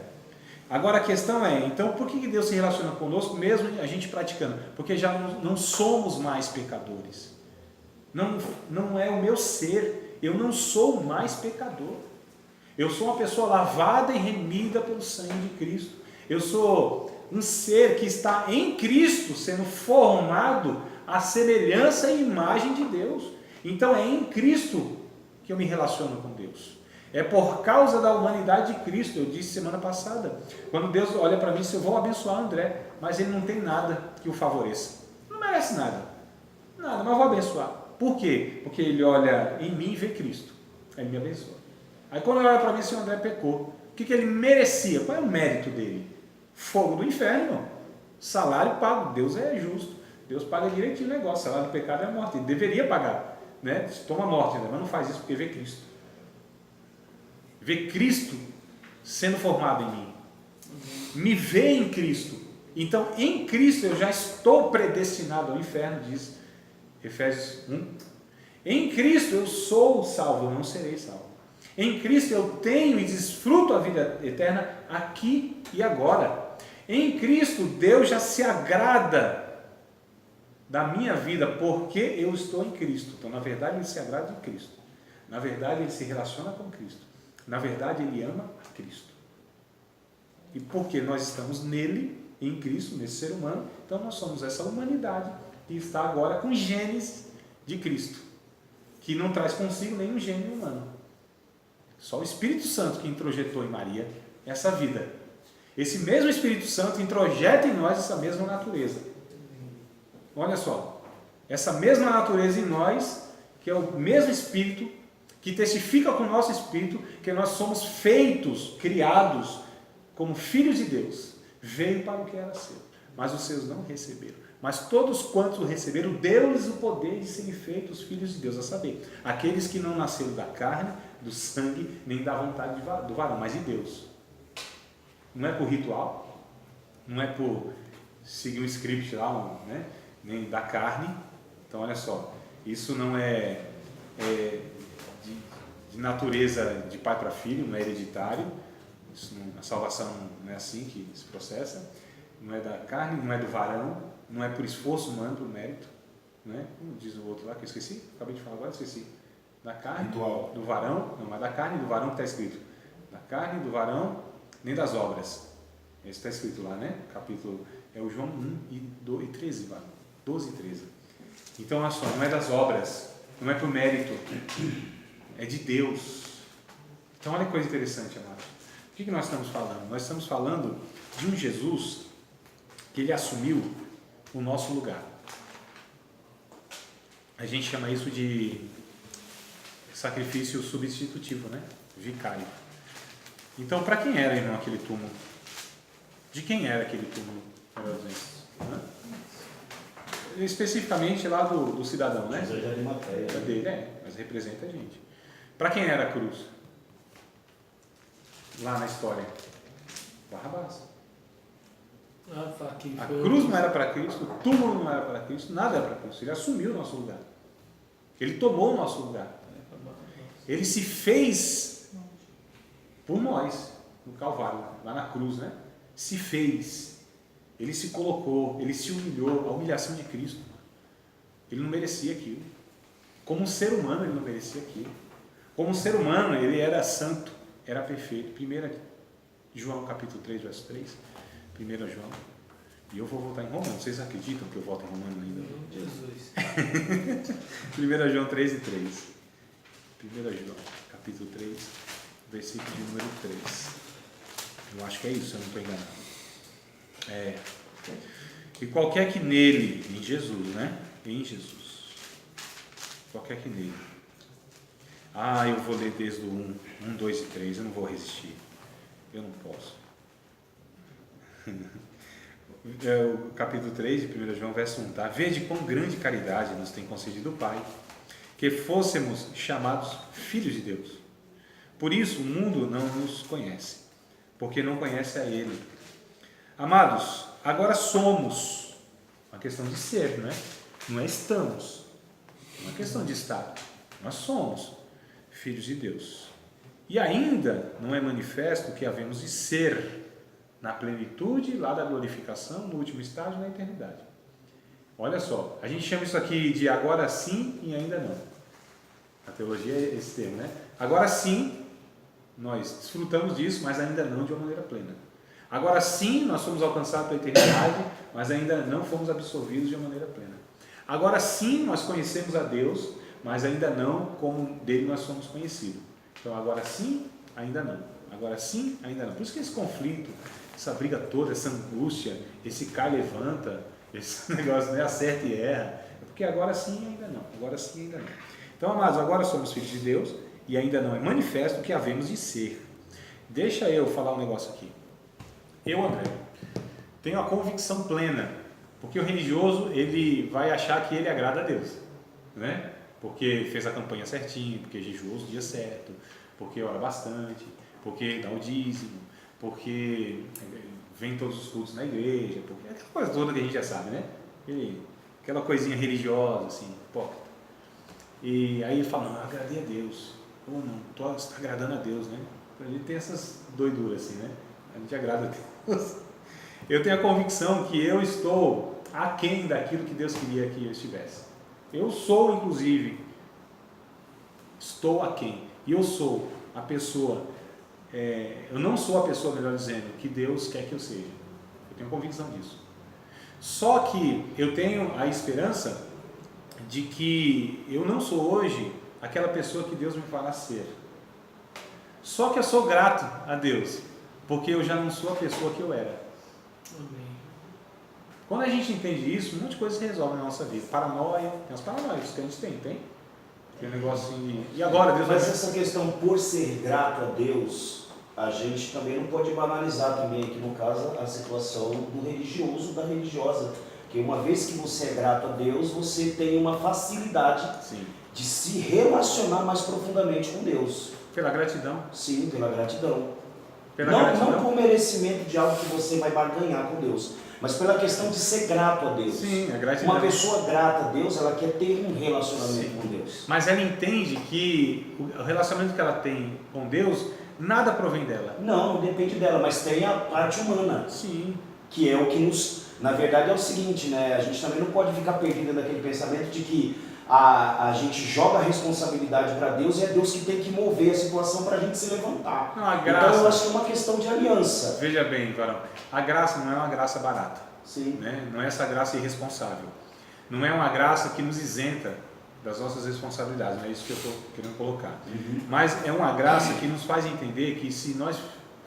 Agora a questão é, então por que Deus se relaciona conosco mesmo a gente praticando? Porque já não somos mais pecadores. Não é o meu ser, eu não sou mais pecador. Eu sou uma pessoa lavada e remida pelo sangue de Cristo. Eu sou um ser que está em Cristo, sendo formado à semelhança e imagem de Deus. Então é em Cristo que eu me relaciono com Deus. É por causa da humanidade de Cristo. Eu disse semana passada, quando Deus olha para mim, eu vou abençoar André, mas ele não tem nada que o favoreça. Não merece nada, mas vou abençoar. Por quê? Porque ele olha em mim e vê Cristo. Aí ele me abençoa. Aí quando ele olha para mim, se o André pecou, o que ele merecia? Qual é o mérito dele? Fogo do inferno, irmão. Salário pago. Deus é justo. Deus paga direitinho o negócio. Salário do pecado é a morte. Ele deveria pagar, né? Toma morte, mas não faz isso porque vê Cristo. Vê Cristo sendo formado em mim. Me vê em Cristo. Então, em Cristo eu já estou predestinado ao inferno, diz Efésios 1. Em Cristo eu sou salvo, eu não serei salvo. Em Cristo eu tenho e desfruto a vida eterna aqui e agora. Em Cristo Deus já se agrada da minha vida porque eu estou em Cristo. Então, na verdade, ele se agrada de Cristo. Na verdade, ele se relaciona com Cristo. Na verdade, ele ama a Cristo. E porque nós estamos nele, em Cristo, nesse ser humano, então nós somos essa humanidade que está agora com genes de Cristo, que não traz consigo nenhum gênero humano. Só o Espírito Santo que introjetou em Maria essa vida. Esse mesmo Espírito Santo introjeta em nós essa mesma natureza. Olha só, essa mesma natureza em nós, que é o mesmo Espírito, que testifica com o nosso Espírito que nós somos feitos, criados como filhos de Deus, veio para o que era seu, mas os seus não receberam. Mas todos quantos o receberam, deu-lhes o poder de serem feitos filhos de Deus, a saber, aqueles que não nasceram da carne, do sangue, nem da vontade do varão, mas de Deus. Não é por ritual, não é por seguir um script lá, né? Nem da carne. Então olha só, isso não é de natureza de pai para filho, não é hereditário. A salvação não é assim que se processa. Não é da carne, não é do varão, não é por esforço humano, por mérito, né? Como diz o outro lá que eu esqueci, acabei de falar agora, esqueci. Da carne, do varão, não, mas da carne e do varão que está escrito. Da carne, do varão, nem das obras. Esse está escrito lá, né? Capítulo, é o João 1 e 13, 12 e 13. Então, olha só, não é das obras, não é por mérito, é de Deus. Então, olha que coisa interessante, amados. O que nós estamos falando? Nós estamos falando de um Jesus que ele assumiu o nosso lugar. A gente chama isso de sacrifício substitutivo, né? Vicário. Então, para quem era, irmão, aquele túmulo? De quem era aquele túmulo? Especificamente lá do cidadão, né? É dele, mas representa a gente. Para quem era a cruz? Lá na história, Barrabás. A cruz não era para Cristo, o túmulo não era para Cristo, nada era para Cristo. Ele assumiu o nosso lugar. Ele tomou o nosso lugar. Ele se fez por nós, no Calvário, lá na cruz, né? Se fez. Ele se colocou, ele se humilhou, a humilhação de Cristo. Ele não merecia aquilo. Como um ser humano, ele não merecia aquilo. Como um ser humano, ele era santo, era perfeito. 1 João capítulo 3, verso 3. 1 João. E eu vou voltar em Romano. Vocês acreditam que eu volto em Romano ainda? Jesus. 1 João 3 e 3. 1 João capítulo 3, versículo de número 3. Eu acho que é isso, eu não estou enganado. E qualquer que nele, em Jesus, né? Em Jesus. Qualquer que nele. Eu vou ler desde o 1, 2 e 3, eu não vou resistir. Eu não posso. O capítulo 3 de 1 João, verso 1, tá? Vede quão grande caridade nos tem concedido o Pai, que fôssemos chamados filhos de Deus. Por isso o mundo não nos conhece, porque não conhece a Ele. Amados, agora somos, uma questão de ser, não é? Não é estamos, não é questão de estar, nós somos filhos de Deus. E ainda não é manifesto que havemos de ser na plenitude, lá da glorificação, no último estágio, na eternidade. Olha só, a gente chama isso aqui de agora sim e ainda não. A teologia é esse termo, né? Agora sim, nós desfrutamos disso, mas ainda não de uma maneira plena. Agora sim, nós fomos alcançados pela eternidade, mas ainda não fomos absorvidos de uma maneira plena. Agora sim, nós conhecemos a Deus, mas ainda não como dele nós somos conhecidos. Então, agora sim, ainda não. Agora sim, ainda não. Por isso que esse conflito, essa briga toda, essa angústia, esse cai e levanta, esse negócio, né, acerta e erra, é porque agora sim, ainda não. Agora sim, ainda não. Então, amados, agora somos filhos de Deus e ainda não é manifesto o que havemos de ser. Deixa eu falar um negócio aqui. Eu, André, tenho a convicção plena, porque o religioso, ele vai achar que ele agrada a Deus, né? Porque fez a campanha certinho, porque jejuou os dias certos, porque ora bastante, porque dá o dízimo, porque vem todos os cultos na igreja, porque aquela coisa toda que a gente já sabe, né? Aquela coisinha religiosa, assim, hipócrita. E aí ele fala, não, eu agradei a Deus. Ou não, você está agradando a Deus, né? A gente tem essas doiduras assim, né? A gente agrada a Deus. Eu tenho a convicção que eu estou aquém daquilo que Deus queria que eu estivesse. Eu sou, inclusive, estou aquém. E eu sou a pessoa, eu não sou a pessoa, melhor dizendo, que Deus quer que eu seja. Eu tenho convicção disso. Só que eu tenho a esperança de que eu não sou hoje aquela pessoa que Deus me fará ser. Só que eu sou grato a Deus, porque eu já não sou a pessoa que eu era. Amém. Quando a gente entende isso, um monte de coisa se resolve na nossa vida. Paranoia, tem as paranoias que a gente tem? Tem um negócio assim, e agora Deus vai... Mas essa questão por ser grato a Deus, a gente também não pode banalizar também aqui no caso a situação do religioso, da religiosa. Porque uma vez que você é grato a Deus, você tem uma facilidade Sim. de se relacionar mais profundamente com Deus. Pela gratidão. Sim, pela gratidão. Pela Não gratidão. por merecimento de algo que você vai barganhar com Deus, mas pela questão de ser grato a Deus. Sim, a gratidão. Uma pessoa grata a Deus, ela quer ter um relacionamento Sim. com Deus. Mas ela entende que o relacionamento que ela tem com Deus, nada provém dela. Não depende dela, mas tem a parte humana, Sim. que é o que nos... Na verdade é o seguinte, né? A gente também não pode ficar perdido naquele pensamento de que a gente joga a responsabilidade para Deus e é Deus que tem que mover a situação para a gente se levantar. Não, a graça... Então eu acho que é uma questão de aliança. Veja bem, varão, a graça não é uma graça barata. Sim. Né? Não é essa graça irresponsável. Não é uma graça que nos isenta das nossas responsabilidades, não é isso que eu estou querendo colocar. Mas é uma graça que nos faz entender que se nós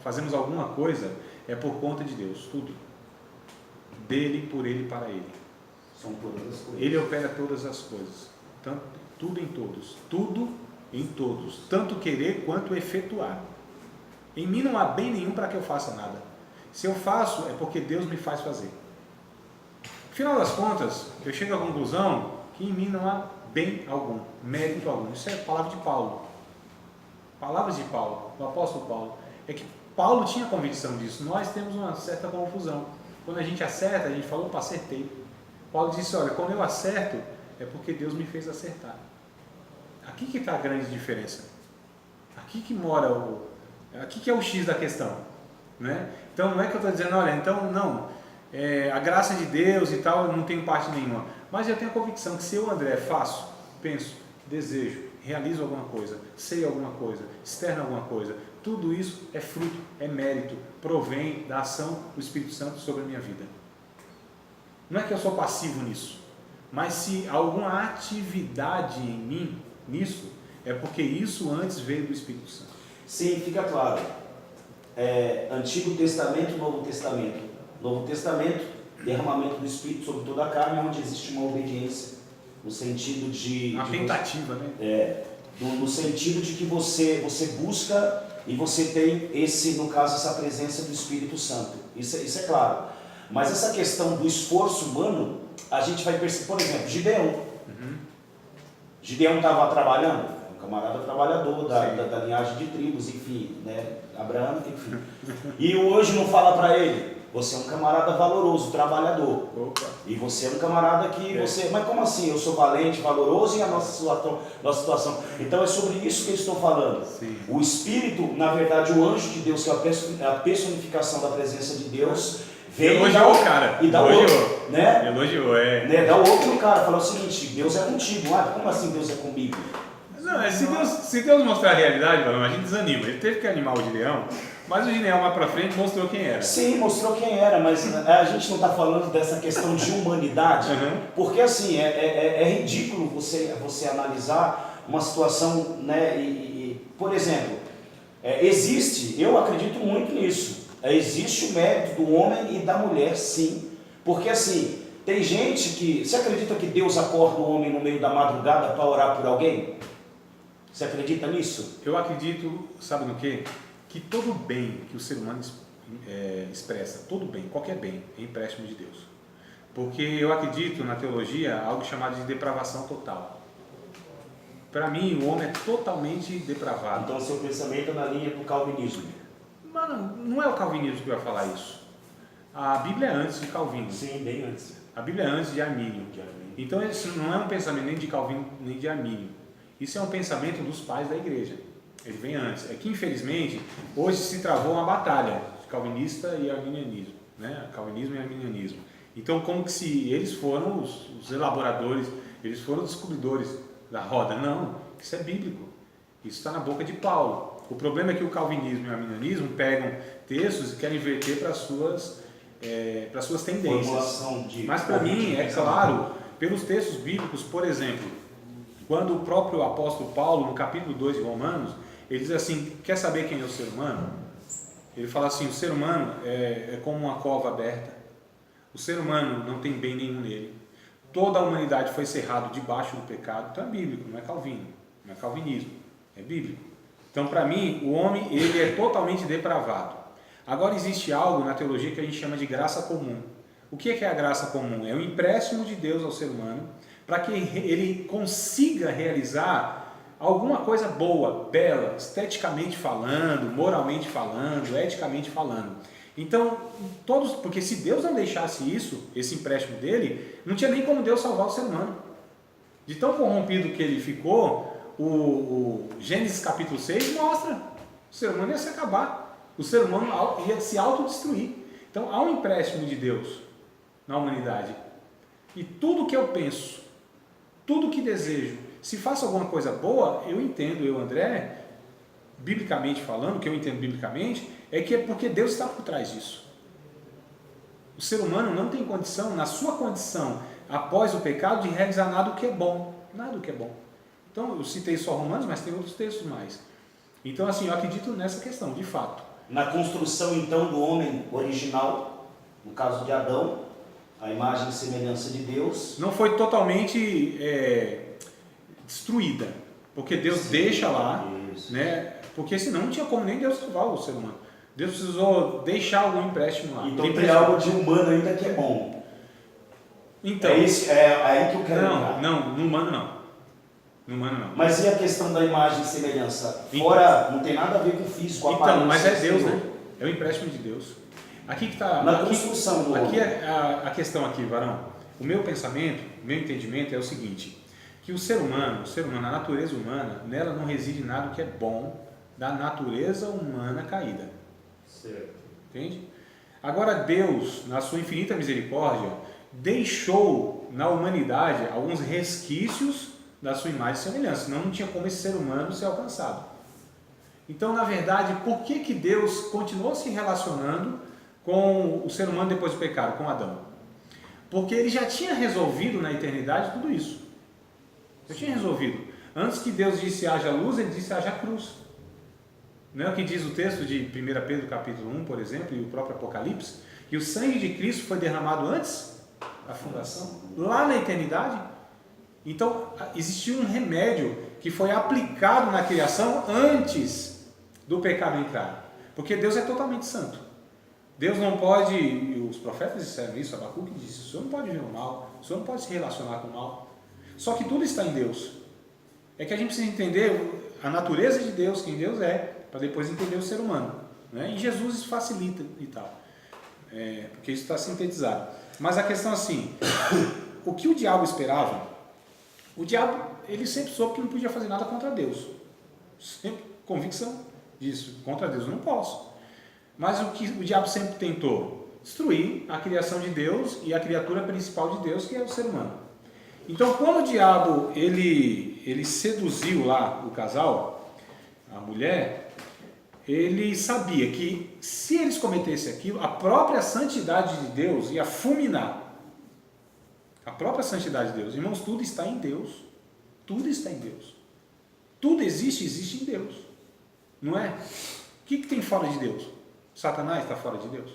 fazemos alguma coisa, é por conta de Deus, tudo. Dele, por Ele, para Ele. São todas as coisas. Ele opera todas as coisas, tanto, tudo em todos, tanto querer quanto efetuar. Em mim não há bem nenhum para que eu faça nada. Se eu faço, é porque Deus me faz fazer. Afinal das contas, eu chego à conclusão que em mim não há bem algum, mérito algum. Isso é palavra de Paulo. Palavras de Paulo, do apóstolo Paulo. É que Paulo tinha convicção disso. Nós temos uma certa confusão. Quando a gente acerta, a gente fala, opa, acertei. Paulo disse, olha, quando eu acerto, é porque Deus me fez acertar. Aqui que está a grande diferença. Aqui que mora aqui que é o X da questão. Né? Então não é que eu estou dizendo, olha, então não, a graça de Deus e tal, eu não tenho parte nenhuma. Mas eu tenho a convicção que se eu, André, faço, penso, desejo, realizo alguma coisa, sei alguma coisa, externo alguma coisa, tudo isso é fruto, é mérito, provém da ação do Espírito Santo sobre a minha vida. Não é que eu sou passivo nisso, mas se alguma atividade em mim, nisso, é porque isso antes veio do Espírito Santo. Sim, fica claro. Antigo Testamento, Novo Testamento. Novo Testamento, derramamento do Espírito sobre toda a carne, onde existe uma obediência, no sentido de... Uma tentativa, né? No sentido de que você busca e você tem no caso, essa presença do Espírito Santo. Isso é claro. Mas essa questão do esforço humano, a gente vai perceber, por exemplo, Gideão. Gideão estava trabalhando, um camarada trabalhador da linhagem de tribos, enfim, né? Abraão, enfim. E hoje não fala para ele, você é um camarada valoroso, trabalhador. Opa. E você é um camarada que você... Mas como assim? Eu sou valente, valoroso e a nossa situação... Então é sobre isso que eu estou falando. Sim. O Espírito, na verdade, o anjo de Deus, que é a personificação da presença de Deus... Elogiou o cara. E dá outro, né? Elogiou, Dá outro no cara, fala o seguinte, Deus é contigo. Como assim Deus é comigo? Não, se Deus mostrar a realidade, a gente desanima. Ele teve que animar o Gideão, mas o Gideão lá pra frente mostrou quem era. Sim, mostrou quem era, mas a gente não está falando dessa questão de humanidade, porque assim, é ridículo você analisar uma situação, né? Por exemplo, eu acredito muito nisso. Existe o mérito do homem e da mulher, sim. Porque assim, tem gente que... Você acredita que Deus acorda o homem no meio da madrugada para orar por alguém? Você acredita nisso? Eu acredito, sabe no quê? Que todo bem que o ser humano expressa, todo bem, qualquer bem, é empréstimo de Deus. Porque eu acredito na teologia algo chamado de depravação total. Para mim, o homem é totalmente depravado. Então, seu pensamento é na linha do calvinismo. Mano, não é o calvinismo que vai falar isso. A Bíblia é antes de Calvino. Sim, bem antes. A Bíblia é antes de Armínio. Então isso não é um pensamento nem de Calvino nem de Armínio. Isso é um pensamento dos pais da igreja. Ele vem antes. É que infelizmente hoje se travou uma batalha de calvinista e arminianismo, né? Calvinismo e arminianismo. Então como que se eles foram os elaboradores, eles foram os descobridores da roda? Não, isso é bíblico. Isso está na boca de Paulo. O problema é que o calvinismo e o arminianismo pegam textos e querem inverter para suas tendências. Mas para mim é claro pelos textos bíblicos, por exemplo, quando o próprio apóstolo Paulo, no capítulo 2 de Romanos, ele diz assim, quer saber quem é o ser humano? Ele fala assim, o ser humano é como uma cova aberta, o ser humano não tem bem nenhum nele, toda a humanidade foi cerrada debaixo do pecado. Então é bíblico, não é Calvino, não é calvinismo, é bíblico. Então, para mim, o homem ele é totalmente depravado. Agora, existe algo na teologia que a gente chama de graça comum. O que é a graça comum? É um empréstimo de Deus ao ser humano para que ele consiga realizar alguma coisa boa, bela, esteticamente falando, moralmente falando, eticamente falando. Então, porque se Deus não deixasse isso, esse empréstimo dele, não tinha nem como Deus salvar o ser humano. De tão corrompido que ele ficou, o Gênesis capítulo 6 mostra, o ser humano ia se acabar, o ser humano ia se autodestruir. Então há um empréstimo de Deus na humanidade, e tudo que eu penso, tudo que desejo, se faço alguma coisa boa, eu entendo, eu André, biblicamente falando, o que eu entendo biblicamente, é que é porque Deus está por trás disso. O ser humano não tem condição, na sua condição, após o pecado, de realizar nada do que é bom, nada do que é bom. Então, eu citei só Romanos, mas tem outros textos mais. Então, assim, eu acredito nessa questão, de fato. Na construção, então, do homem original, no caso de Adão, a imagem e semelhança de Deus, não foi totalmente destruída, porque Deus deixa lá, né? Porque senão não tinha como nem Deus salvar o ser humano. Deus precisou deixar algum empréstimo lá. Então tem algo de humano ainda que é bom. Então, é aí que eu quero entrar. Não, no humano não. No humano não. Mas e a questão da imagem e semelhança? Fora, não tem nada a ver com o físico, então, mas é Deus, né? É o empréstimo de Deus. Aqui que está. Na construção do aqui homem. a questão aqui, varão. O meu pensamento, o meu entendimento é o seguinte: que o ser humano, a natureza humana, nela não reside nada que é bom da natureza humana caída. Certo. Entende? Agora Deus, na sua infinita misericórdia, deixou na humanidade alguns resquícios da sua imagem e semelhança, senão não tinha como esse ser humano ser alcançado. Então, na verdade, por que Deus continuou se relacionando com o ser humano depois do pecado, com Adão? Porque ele já tinha resolvido na eternidade tudo isso. Já tinha resolvido. Antes que Deus disse haja luz, ele disse haja cruz. Não é o que diz o texto de 1 Pedro capítulo 1, por exemplo, e o próprio Apocalipse, que o sangue de Cristo foi derramado antes da fundação, lá na eternidade. Então, existiu um remédio que foi aplicado na criação antes do pecado entrar. Porque Deus é totalmente santo. Deus não pode, e os profetas disseram isso, Abacuque disse, o Senhor não pode ver o mal, o Senhor não pode se relacionar com o mal. Só que tudo está em Deus. É que a gente precisa entender a natureza de Deus, quem Deus é, para depois entender o ser humano. Né? E Jesus isso facilita e tal. Porque isso está sintetizado. Mas a questão assim, o que o diabo esperava? O diabo, ele sempre soube que não podia fazer nada contra Deus. Sempre convicção disso. Contra Deus eu não posso. Mas o que o diabo sempre tentou? Destruir a criação de Deus e a criatura principal de Deus, que é o ser humano. Então, quando o diabo ele seduziu lá o casal, a mulher, ele sabia que se eles cometessem aquilo, a própria santidade de Deus ia fulminar. A própria santidade de Deus. Irmãos, tudo está em Deus. Tudo está em Deus. Tudo existe em Deus. Não é? O que tem fora de Deus? Satanás está fora de Deus?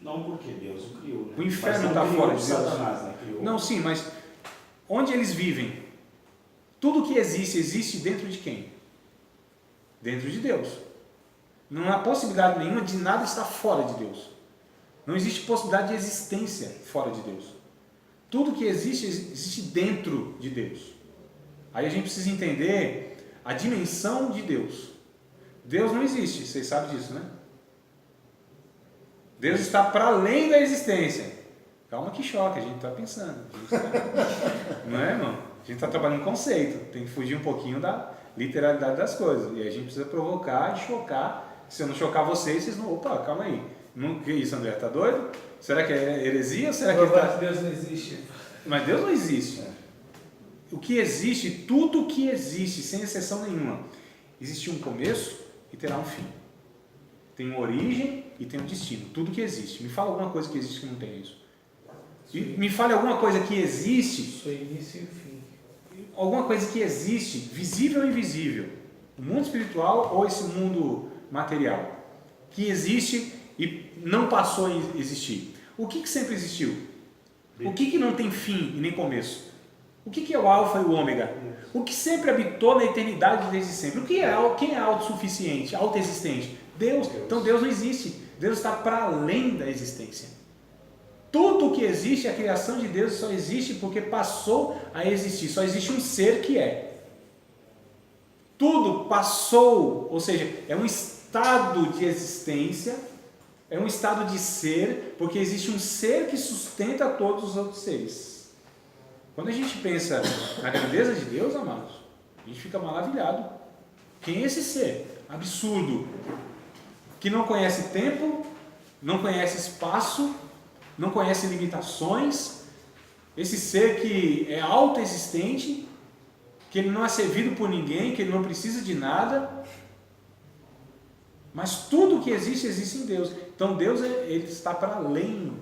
Não, porque Deus o criou. Né? O inferno está fora de Deus? Satanás, né? Criou. Não, sim, mas onde eles vivem? Tudo que existe dentro de quem? Dentro de Deus. Não há possibilidade nenhuma de nada estar fora de Deus. Não existe possibilidade de existência fora de Deus. Tudo que existe dentro de Deus. Aí a gente precisa entender a dimensão de Deus. Deus não existe, vocês sabem disso, né? Deus está para além da existência. Calma que choque, a gente está pensando. Não é, irmão? A gente está trabalhando em conceito, tem que fugir um pouquinho da literalidade das coisas. E a gente precisa provocar e chocar. Se eu não chocar vocês não... Opa, calma aí. Não, que isso, André? Tá doido? Será que é heresia ou será que Deus não existe? Mas Deus não existe. O que existe, tudo que existe, sem exceção nenhuma, existe um começo e terá um fim. Tem uma origem e tem um destino. Tudo que existe. Me fala alguma coisa que existe que não tem isso. Me fale alguma coisa que existe, Isso é início e fim. alguma coisa que existe, visível ou invisível, o mundo espiritual ou esse mundo material, que existe e não passou a existir. O que sempre existiu? O que não tem fim e nem começo? O que é o alfa e o ômega? O que sempre habitou na eternidade desde sempre? Quem é autossuficiente, autoexistente? Deus. Então Deus não existe. Deus está para além da existência. Tudo que existe, a criação de Deus só existe porque passou a existir. Só existe um ser que é. Tudo passou, ou seja, é um estado de existência, é um estado de ser, porque existe um ser que sustenta todos os outros seres. Quando a gente pensa na grandeza de Deus, amados, a gente fica maravilhado. Quem é esse ser absurdo, que não conhece tempo, não conhece espaço, não conhece limitações, esse ser que é autoexistente, que ele não é servido por ninguém, que ele não precisa de nada, mas tudo que existe, existe em Deus. Então Deus ele está para além.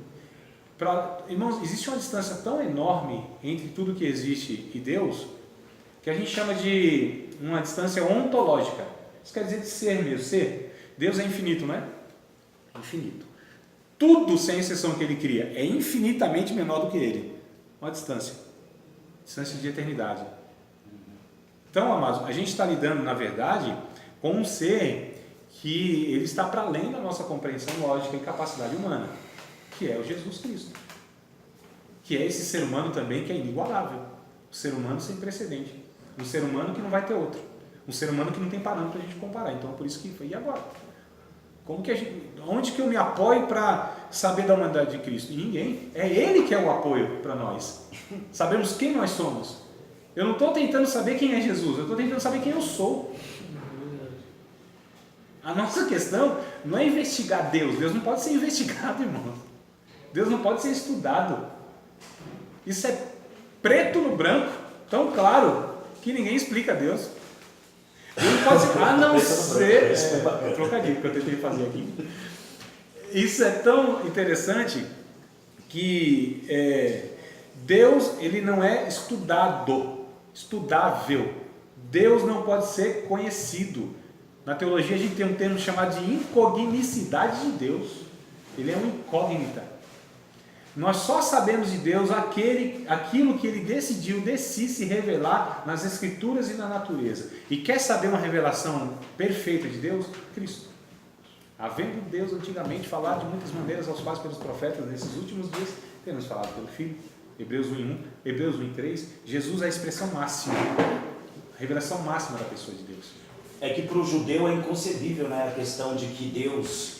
Irmãos, existe uma distância tão enorme entre tudo que existe e Deus, que a gente chama de uma distância ontológica. Isso quer dizer de ser mesmo, ser. Deus é infinito, não é? Infinito. Tudo, sem exceção, que Ele cria é infinitamente menor do que Ele. Uma distância de eternidade. Então, amados, a gente está lidando, na verdade, com um ser que ele está para além da nossa compreensão lógica e capacidade humana, que é o Jesus Cristo, que é esse ser humano também que é inigualável, um ser humano sem precedente, um ser humano que não vai ter outro, um ser humano que não tem parâmetro para a gente comparar. Então, por isso que foi, e agora? Onde que eu me apoio para saber da humanidade de Cristo? Ninguém. É Ele que é o apoio para nós. Sabemos quem nós somos. Eu não estou tentando saber quem é Jesus, eu estou tentando saber quem eu sou. A nossa questão não é investigar Deus. Deus não pode ser investigado, irmão. Deus não pode ser estudado. Isso é preto no branco, tão claro, que ninguém explica Deus. Ele não pode ser, a não ser... trocadilho que eu tentei fazer aqui. Isso é tão interessante que Deus, ele não é estudável. Deus não pode ser conhecido. Na teologia a gente tem um termo chamado de incognicidade de Deus. Ele é uma incógnita. Nós só sabemos de Deus aquilo que Ele decidiu se revelar nas Escrituras e na natureza. E quer saber uma revelação perfeita de Deus? Cristo. Havendo Deus antigamente falado de muitas maneiras aos pais pelos profetas, nesses últimos dias temos falado pelo Filho. Hebreus 1:1, Hebreus 1:3. Jesus é a expressão máxima, a revelação máxima da pessoa de Deus. É que para o judeu é inconcebível, né, a questão de que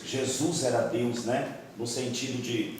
Jesus era Deus, né, no sentido de